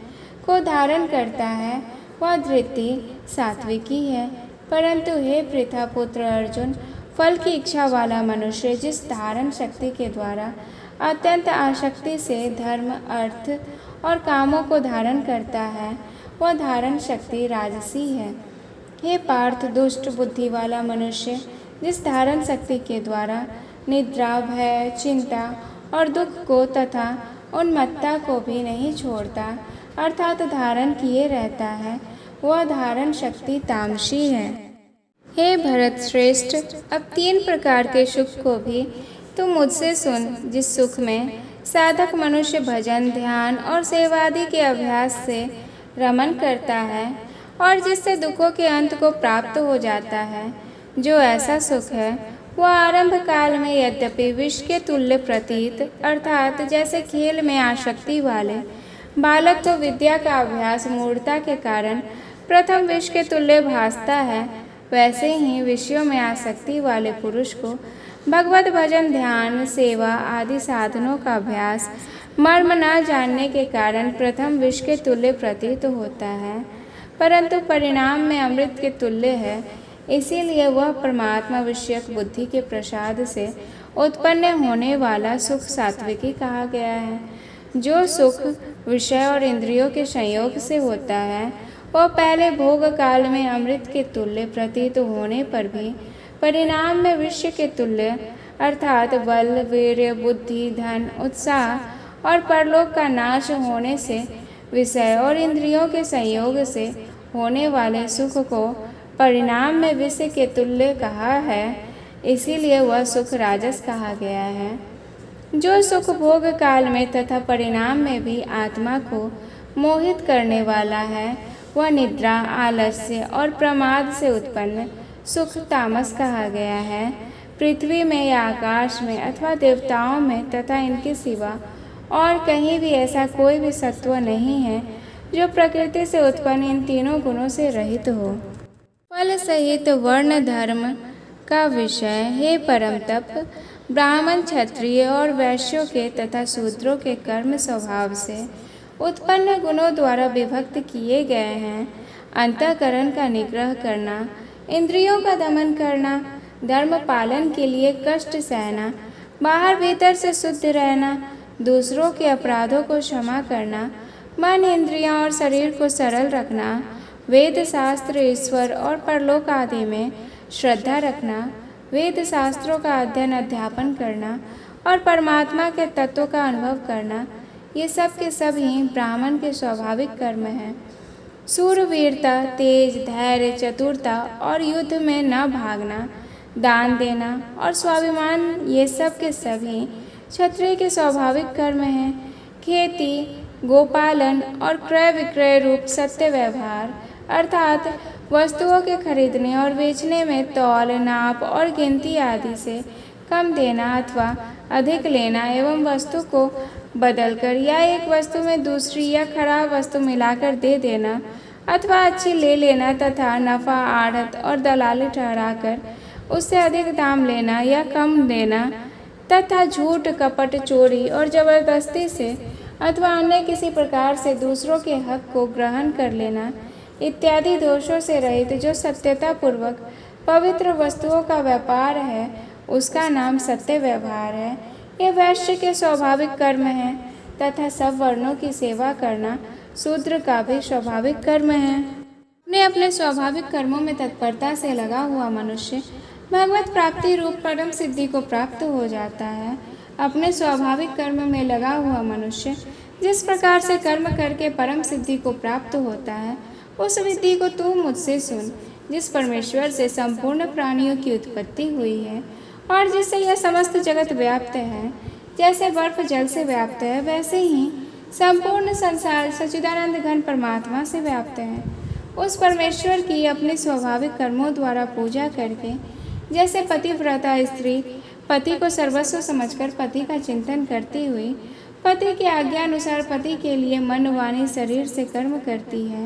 को धारण करता है, वह धृति सात्विकी है। परंतु हे पृथापुत्र अर्जुन, फल की इच्छा वाला मनुष्य जिस धारण शक्ति के द्वारा अत्यंत आसक्ति से धर्म, अर्थ और कामों को धारण करता है, वह धारण शक्ति राजसी है। हे पार्थ, दुष्ट बुद्धि वाला मनुष्य जिस धारण शक्ति के द्वारा निद्रा, भय, चिंता और दुख को तथा उन्मत्तता को भी नहीं छोड़ता अर्थात धारण किए रहता है, वह धारण शक्ति तामसी है। हे भरत श्रेष्ठ, अब 3 प्रकार के सुख को भी तुम मुझसे सुन, जिस सुख में साधक मनुष्य भजन, ध्यान और सेवादि के अभ्यास से रमन करता है और जिससे दुखों के अंत को प्राप्त हो जाता है। जो ऐसा सुख है वह आरंभ काल में यद्यपि विष के तुल्य प्रतीत अर्थात जैसे खेल में आसक्ति वाले बालक को विद्या का अभ्यास मूढ़ता के कारण प्रथम विष के तुल्य भासता है, वैसे ही विषयों में आसक्ति वाले पुरुष को भगवत भजन, ध्यान, सेवा आदि साधनों का अभ्यास मर्म न जानने के कारण प्रथम विष के तुल्य प्रतीत होता है, परंतु परिणाम में अमृत के तुल्य है। इसीलिए वह परमात्मा विषयक बुद्धि के प्रसाद से उत्पन्न होने वाला सुख सात्विकी कहा गया है। जो सुख विषय और इंद्रियों के संयोग से होता है वह पहले भोग काल में अमृत के तुल्य प्रतीत होने पर भी परिणाम में विषय के तुल्य अर्थात बल, वीर्य, बुद्धि, धन, उत्साह और परलोक का नाश होने से विषय और इंद्रियों के संयोग से होने वाले सुख को परिणाम में विषय के तुल्य कहा है, इसीलिए वह सुख राजस कहा गया है। जो सुख भोग काल में तथा परिणाम में भी आत्मा को मोहित करने वाला है वह निद्रा, आलस्य और प्रमाद से उत्पन्न सुख तामस कहा गया है। पृथ्वी में या आकाश में अथवा देवताओं में तथा इनके सिवा और कहीं भी ऐसा कोई भी सत्व नहीं है जो प्रकृति से उत्पन्न इन तीनों गुणों से रहित हो। फल सहित वर्ण धर्म का विषय हे परम तप, ब्राह्मण, क्षत्रिय और वैश्यों के तथा शूद्रों के कर्म स्वभाव से उत्पन्न गुणों द्वारा विभक्त किए गए हैं। अंतःकरण का निग्रह करना, इंद्रियों का दमन करना, धर्म पालन के लिए कष्ट सहना, बाहर भीतर से शुद्ध रहना, दूसरों के अपराधों को क्षमा करना, मन, इंद्रियां और शरीर को सरल रखना, वेद शास्त्र, ईश्वर और परलोक आदि में श्रद्धा रखना, वेद शास्त्रों का अध्ययन अध्यापन करना और परमात्मा के तत्व का अनुभव करना, ये सब के सब ही ब्राह्मण के स्वाभाविक कर्म हैं। शूरवीरता, तेज, धैर्य, चतुरता और युद्ध में न भागना, दान देना और स्वाभिमान, ये सब के सभी क्षत्रिय के स्वाभाविक कर्म हैं। खेती, गोपालन और क्रय विक्रय रूप सत्य व्यवहार अर्थात वस्तुओं के खरीदने और बेचने में तौल, नाप और गिनती आदि से कम देना अथवा अधिक लेना एवं वस्तु को बदलकर या एक वस्तु में दूसरी या खराब वस्तु मिलाकर दे देना अथवा अच्छी ले लेना तथा नफा, आढ़त और दलाली ठहराकर उससे अधिक दाम लेना या कम देना तथा झूठ, कपट, चोरी और जबरदस्ती से अथवा अन्य किसी प्रकार से दूसरों के हक को ग्रहण कर लेना इत्यादि दोषों से रहित जो सत्यता पूर्वक पवित्र वस्तुओं का व्यापार है उसका नाम सत्य व्यवहार है। ये वैश्य के स्वाभाविक कर्म है तथा सब वर्णों की सेवा करना शूद्र का भी स्वाभाविक कर्म है। अपने स्वाभाविक कर्मों में तत्परता से लगा हुआ मनुष्य भगवत प्राप्ति रूप परम सिद्धि को प्राप्त हो जाता है। अपने स्वाभाविक कर्म में लगा हुआ मनुष्य जिस प्रकार से कर्म करके परम सिद्धि को प्राप्त होता है, उस विधि को तू मुझसे सुन, जिस परमेश्वर से संपूर्ण प्राणियों की उत्पत्ति हुई है और जिससे यह समस्त जगत व्याप्त है। जैसे बर्फ जल से व्याप्त है, वैसे ही संपूर्ण संसार सच्चिदानंद घन परमात्मा से व्याप्त है। उस परमेश्वर की अपने स्वाभाविक कर्मों द्वारा पूजा करके, जैसे पतिव्रता स्त्री पति को सर्वस्व समझकर पति का चिंतन करती हुई पति की आज्ञा अनुसार पति के लिए मन वाणी शरीर से कर्म करती है,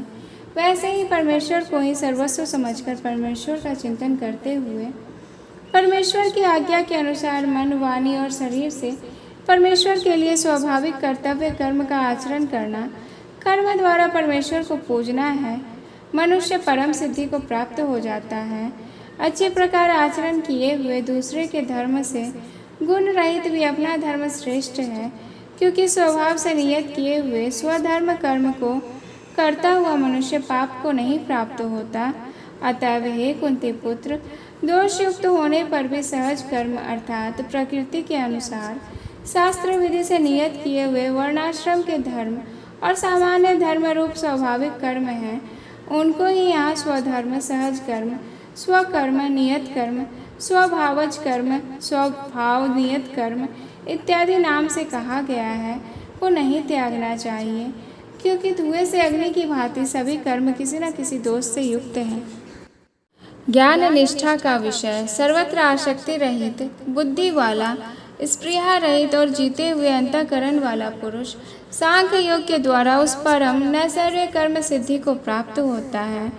वैसे ही परमेश्वर को ही सर्वस्व समझकर परमेश्वर का चिंतन करते हुए परमेश्वर की आज्ञा के अनुसार मन वाणी और शरीर से परमेश्वर के लिए स्वाभाविक कर्तव्य कर्म का आचरण करना, कर्म द्वारा परमेश्वर को पूजना है। मनुष्य परम सिद्धि को प्राप्त हो जाता है। अच्छे प्रकार आचरण किए हुए दूसरे के धर्म से गुण रहित भी अपना धर्म श्रेष्ठ है, क्योंकि स्वभाव से नियत किए हुए स्वधर्म कर्म को करता हुआ मनुष्य पाप को नहीं प्राप्त होता। अतएव हे कुंती पुत्र, दोष युक्त होने पर भी सहज कर्म अर्थात प्रकृति के अनुसार शास्त्र विधि से नियत किए हुए वर्णाश्रम के धर्म और सामान्य धर्म रूप स्वाभाविक कर्म हैं, उनको ही यहाँ स्वधर्म, सहज कर्म, स्वकर्म, नियत कर्म, स्वभावज कर्म, स्वभाव नियत कर्म इत्यादि नाम से कहा गया है, को नहीं त्यागना चाहिए, क्योंकि धुएं से अग्नि की भांति सभी कर्म किसी न किसी दोष से युक्त हैं। ज्ञान निष्ठा का विषय सर्वत्र आसक्ति रहित, बुद्धि वाला, स्पृहा रहित और जीते हुए अंतःकरण वाला पुरुष सांख्य योग के द्वारा उस परम नैसर्य कर्म सिद्धि को प्राप्त होता है,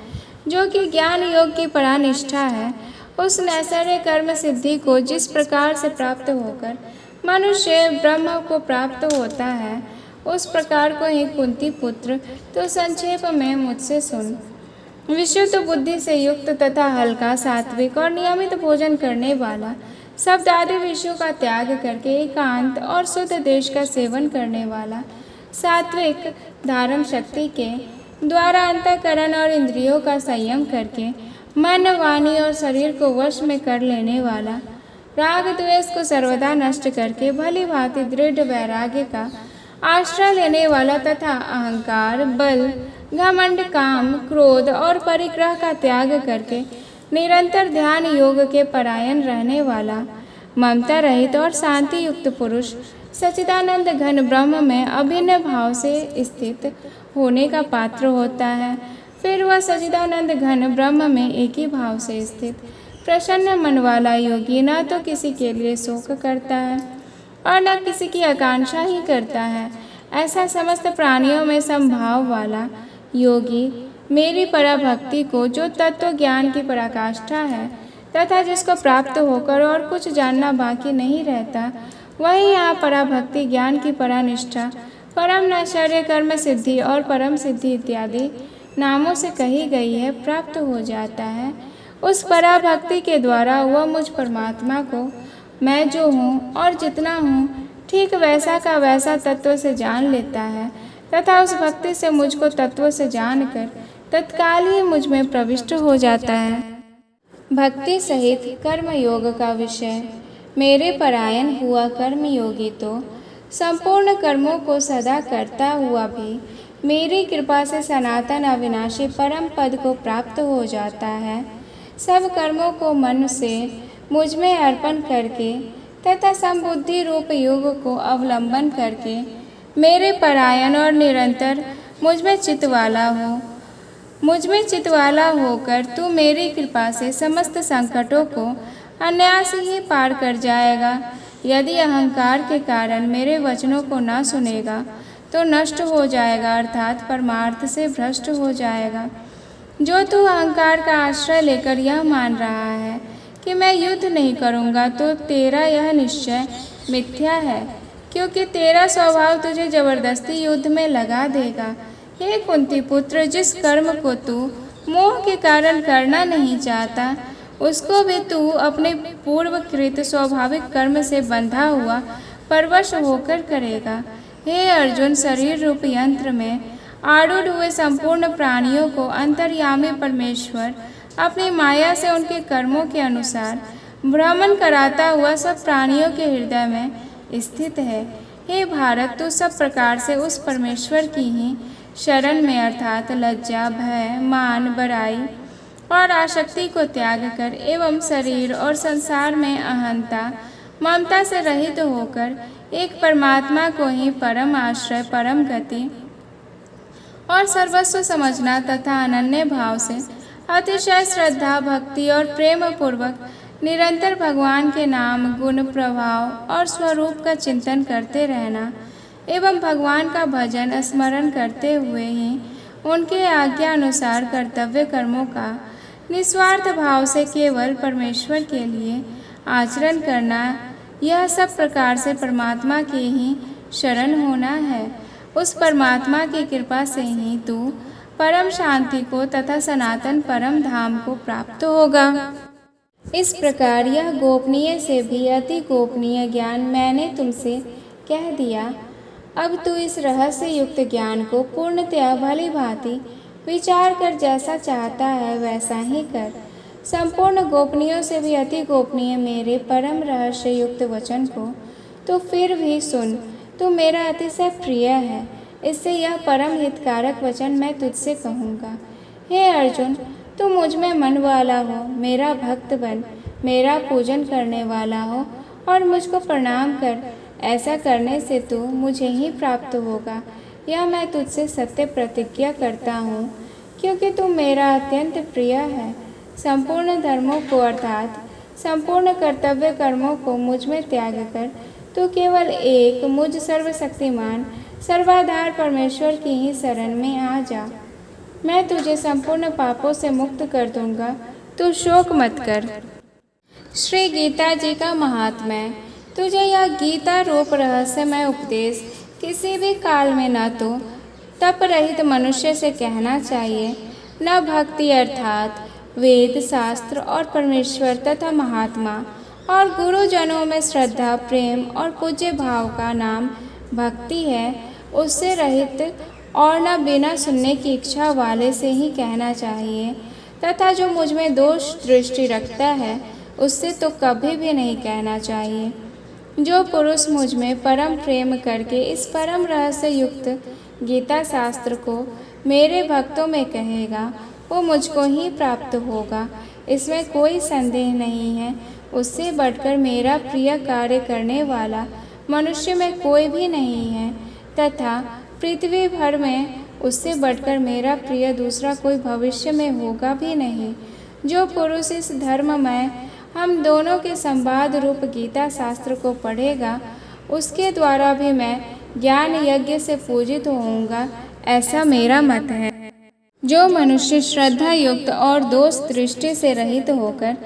जो कि ज्ञान योग की परानिष्ठा है। उस नैसर्य कर्म सिद्धि को जिस प्रकार से प्राप्त होकर मनुष्य ब्रह्म को प्राप्त होता है, उस प्रकार को ही कुंती पुत्र तो संक्षेप में मुझसे सुन। विशुद्ध बुद्धि से युक्त तथा हल्का, सात्विक और नियमित भोजन करने वाला, शब्द आदि विषयों का त्याग करके एकांत और शुद्ध देश का सेवन करने वाला, सात्विक धारण शक्ति के द्वारा अंतःकरण और इंद्रियों का संयम करके मन, वाणी और शरीर को वश में कर लेने वाला, राग द्वेष को सर्वदा नष्ट करके भली भांति दृढ़ वैराग्य का आश्रय लेने वाला तथा अहंकार, बल, घमंड, काम, क्रोध और परिग्रह का त्याग करके निरंतर ध्यान योग के परायण रहने वाला, ममता रहित और शांति युक्त पुरुष सच्चिदानंद घन ब्रह्म में अभिन्न भाव से स्थित होने का पात्र होता है। फिर वह सच्चिदानंद घन ब्रह्म में एक ही भाव से स्थित प्रसन्न मन वाला योगी न तो किसी के लिए शोक करता है और न किसी की आकांक्षा ही करता है। ऐसा समस्त प्राणियों में समभाव वाला योगी मेरी पराभक्ति को, जो तत्व ज्ञान की पराकाष्ठा है तथा जिसको प्राप्त होकर और कुछ जानना बाकी नहीं रहता, वही यहाँ पराभक्ति, ज्ञान की परानिष्ठा, परम नैश्वर्य कर्म सिद्धि और परम सिद्धि इत्यादि नामों से कही गई है, प्राप्त हो जाता है। उस पराभक्ति के द्वारा वह मुझ परमात्मा को मैं जो हूँ और जितना हूँ ठीक वैसा का वैसा तत्व से जान लेता है तथा उस भक्ति से मुझको तत्व से जानकर तत्काल ही मुझ में प्रविष्ट हो जाता है। भक्ति सहित कर्म योग का विषय। मेरे परायण हुआ कर्म योगी तो संपूर्ण कर्मों को सदा करता हुआ भी मेरी कृपा से सनातन अविनाशी परम पद को प्राप्त हो जाता है। सब कर्मों को मन से मुझ में अर्पण करके तथा संबुद्धि रूप योग को अवलंबन करके मेरे परायण और निरंतर मुझ में चित्त वाला होकर तू मेरी कृपा से समस्त संकटों को अनायास ही पार कर जाएगा। यदि अहंकार के कारण मेरे वचनों को न सुनेगा तो नष्ट हो जाएगा, अर्थात परमार्थ से भ्रष्ट हो जाएगा। जो तू अहंकार का आश्रय लेकर यह मान रहा है कि मैं युद्ध नहीं करूँगा, तो तेरा यह निश्चय मिथ्या है, क्योंकि तेरा स्वभाव तुझे जबरदस्ती युद्ध में लगा देगा। हे कुंती पुत्र, जिस कर्म को तू मोह के कारण करना नहीं चाहता, उसको भी तू अपने पूर्वकृत स्वाभाविक कर्म से बंधा हुआ परवश होकर करेगा। हे अर्जुन, शरीर रूप यंत्र में आरूढ़ हुए संपूर्ण प्राणियों को अंतर्यामी परमेश्वर अपनी माया से उनके कर्मों के अनुसार भ्रमण कराता हुआ सब प्राणियों के हृदय में स्थित है। हे भारत, तू सब प्रकार से उस परमेश्वर की ही शरण में अर्थात लज्जा, भय, मान, बड़ाई और आसक्ति को त्याग कर एवं शरीर और संसार में अहंता, ममता से रहित होकर एक परमात्मा को ही परम आश्रय, परम गति और सर्वस्व समझना तथा अनन्य भाव से अतिशय श्रद्धा, भक्ति और प्रेम पूर्वक निरंतर भगवान के नाम, गुण, प्रभाव और स्वरूप का चिंतन करते रहना एवं भगवान का भजन स्मरण करते हुए ही उनके आज्ञा अनुसार कर्तव्य कर्मों का निस्वार्थ भाव से केवल परमेश्वर के लिए आचरण करना, यह सब प्रकार से परमात्मा के ही शरण होना है। उस परमात्मा की कृपा से ही तू परम शांति को तथा सनातन परम धाम को प्राप्त होगा। इस प्रकार यह गोपनीय से भी अति गोपनीय ज्ञान मैंने तुमसे कह दिया। अब तू इस रहस्य युक्त ज्ञान को पूर्णतया भली भांति विचार कर जैसा चाहता है वैसा ही कर। संपूर्ण गोपनीयों से भी अति गोपनीय मेरे परम रहस्य युक्त वचन को तो फिर भी सुन। तू मेरा अतिशय प्रिय है, इससे यह परम हितकारक वचन मैं तुझसे कहूँगा। हे अर्जुन, तू मुझ में मन वाला हो, मेरा भक्त बन, मेरा पूजन करने वाला हो और मुझको प्रणाम कर। ऐसा करने से तू मुझे ही प्राप्त होगा, यह मैं तुझसे सत्य प्रतिज्ञा करता हूँ, क्योंकि तू मेरा अत्यंत प्रिय है। संपूर्ण धर्मों को अर्थात संपूर्ण कर्तव्य कर्मों को मुझ में त्याग कर तू केवल एक मुझ सर्वशक्तिमान सर्वाधार परमेश्वर की ही शरण में आ जा। मैं तुझे संपूर्ण पापों से मुक्त कर दूंगा, तू शोक मत कर। श्री गीता जी का महात्म्य। तुझे यह गीता रूप रहस्यमय उपदेश किसी भी काल में न तो तप रहित मनुष्य से कहना चाहिए, न भक्ति अर्थात वेद, शास्त्र और परमेश्वर तथा महात्मा और गुरुजनों में श्रद्धा, प्रेम और पूज्य भाव का नाम भक्ति है, उससे रहित और न बिना सुनने की इच्छा वाले से ही कहना चाहिए, तथा जो मुझ में दोष दृष्टि रखता है उससे तो कभी भी नहीं कहना चाहिए। जो पुरुष मुझ में परम प्रेम करके इस परम रहस्य युक्त गीता शास्त्र को मेरे भक्तों में कहेगा, वो मुझको ही प्राप्त होगा, इसमें कोई संदेह नहीं है। उससे बढ़कर मेरा प्रिय कार्य करने वाला मनुष्य में कोई भी नहीं है, तथा पृथ्वी भर में उससे बढ़कर मेरा प्रिय दूसरा कोई भविष्य में होगा भी नहीं। जो पुरुष इस धर्ममय हम दोनों के संवाद रूप गीता शास्त्र को पढ़ेगा, उसके द्वारा भी मैं ज्ञान यज्ञ से पूजित होऊंगा, ऐसा मेरा मत है। जो मनुष्य श्रद्धा युक्त और दोष दृष्टि से रहित होकर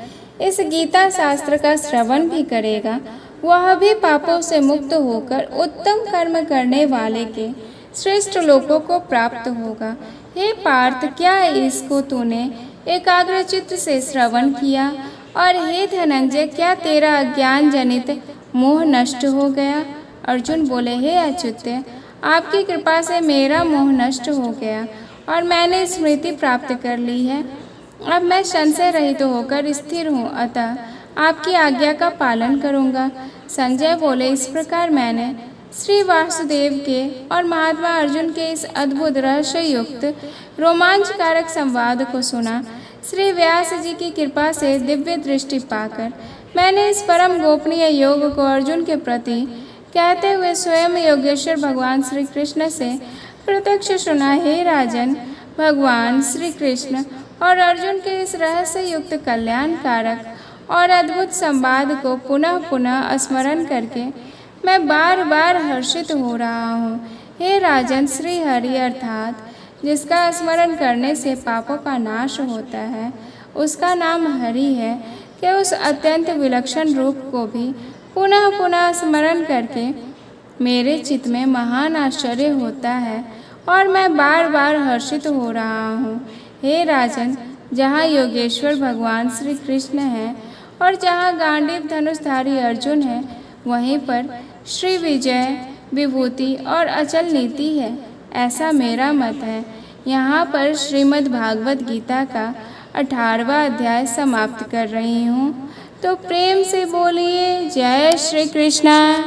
इस गीता शास्त्र का श्रवण भी करेगा, वह भी पापों से मुक्त होकर उत्तम कर्म करने वाले के श्रेष्ठ लोकों को प्राप्त होगा। हे पार्थ, क्या इसको तूने एकाग्र चित्त से श्रवण किया? और हे धनंजय, क्या तेरा अज्ञान जनित मोह नष्ट हो गया? अर्जुन बोले, हे अच्युत्य, आपकी कृपा से मेरा मोह नष्ट हो गया और मैंने स्मृति प्राप्त कर ली है। अब मैं संशय रहित होकर स्थिर हूँ, अतः आपकी आज्ञा का पालन करूँगा। संजय बोले, इस प्रकार मैंने श्री वासुदेव के और महात्मा अर्जुन के इस अद्भुत रहस्य युक्त रोमांचकारक संवाद को सुना। श्री व्यास जी की कृपा से दिव्य दृष्टि पाकर मैंने इस परम गोपनीय योग को अर्जुन के प्रति कहते हुए स्वयं योगेश्वर भगवान श्री कृष्ण से प्रत्यक्ष सुना। हे राजन, भगवान श्री कृष्ण और अर्जुन के इस रहस्य युक्त कल्याणकारक और अद्भुत संवाद को पुनः पुनः स्मरण करके मैं बार बार हर्षित हो रहा हूँ। हे राजन, श्री हरि अर्थात जिसका स्मरण करने से पापों का नाश होता है, उसका नाम हरि है, कि उस अत्यंत विलक्षण रूप को भी पुनः पुनः स्मरण करके मेरे चित्त में महान आश्चर्य होता है और मैं बार बार हर्षित हो रहा हूँ। हे राजन, जहाँ योगेश्वर भगवान श्री कृष्ण है और जहाँ गांडीव धनुषधारी अर्जुन है, वहीं पर श्री विजय, विभूति और अचल नीति है। ऐसा मेरा मत है। यहाँ पर श्रीमद् भागवत गीता का 18वां अध्याय समाप्त कर रही हूँ। तो प्रेम से बोलिए जय श्री कृष्णा।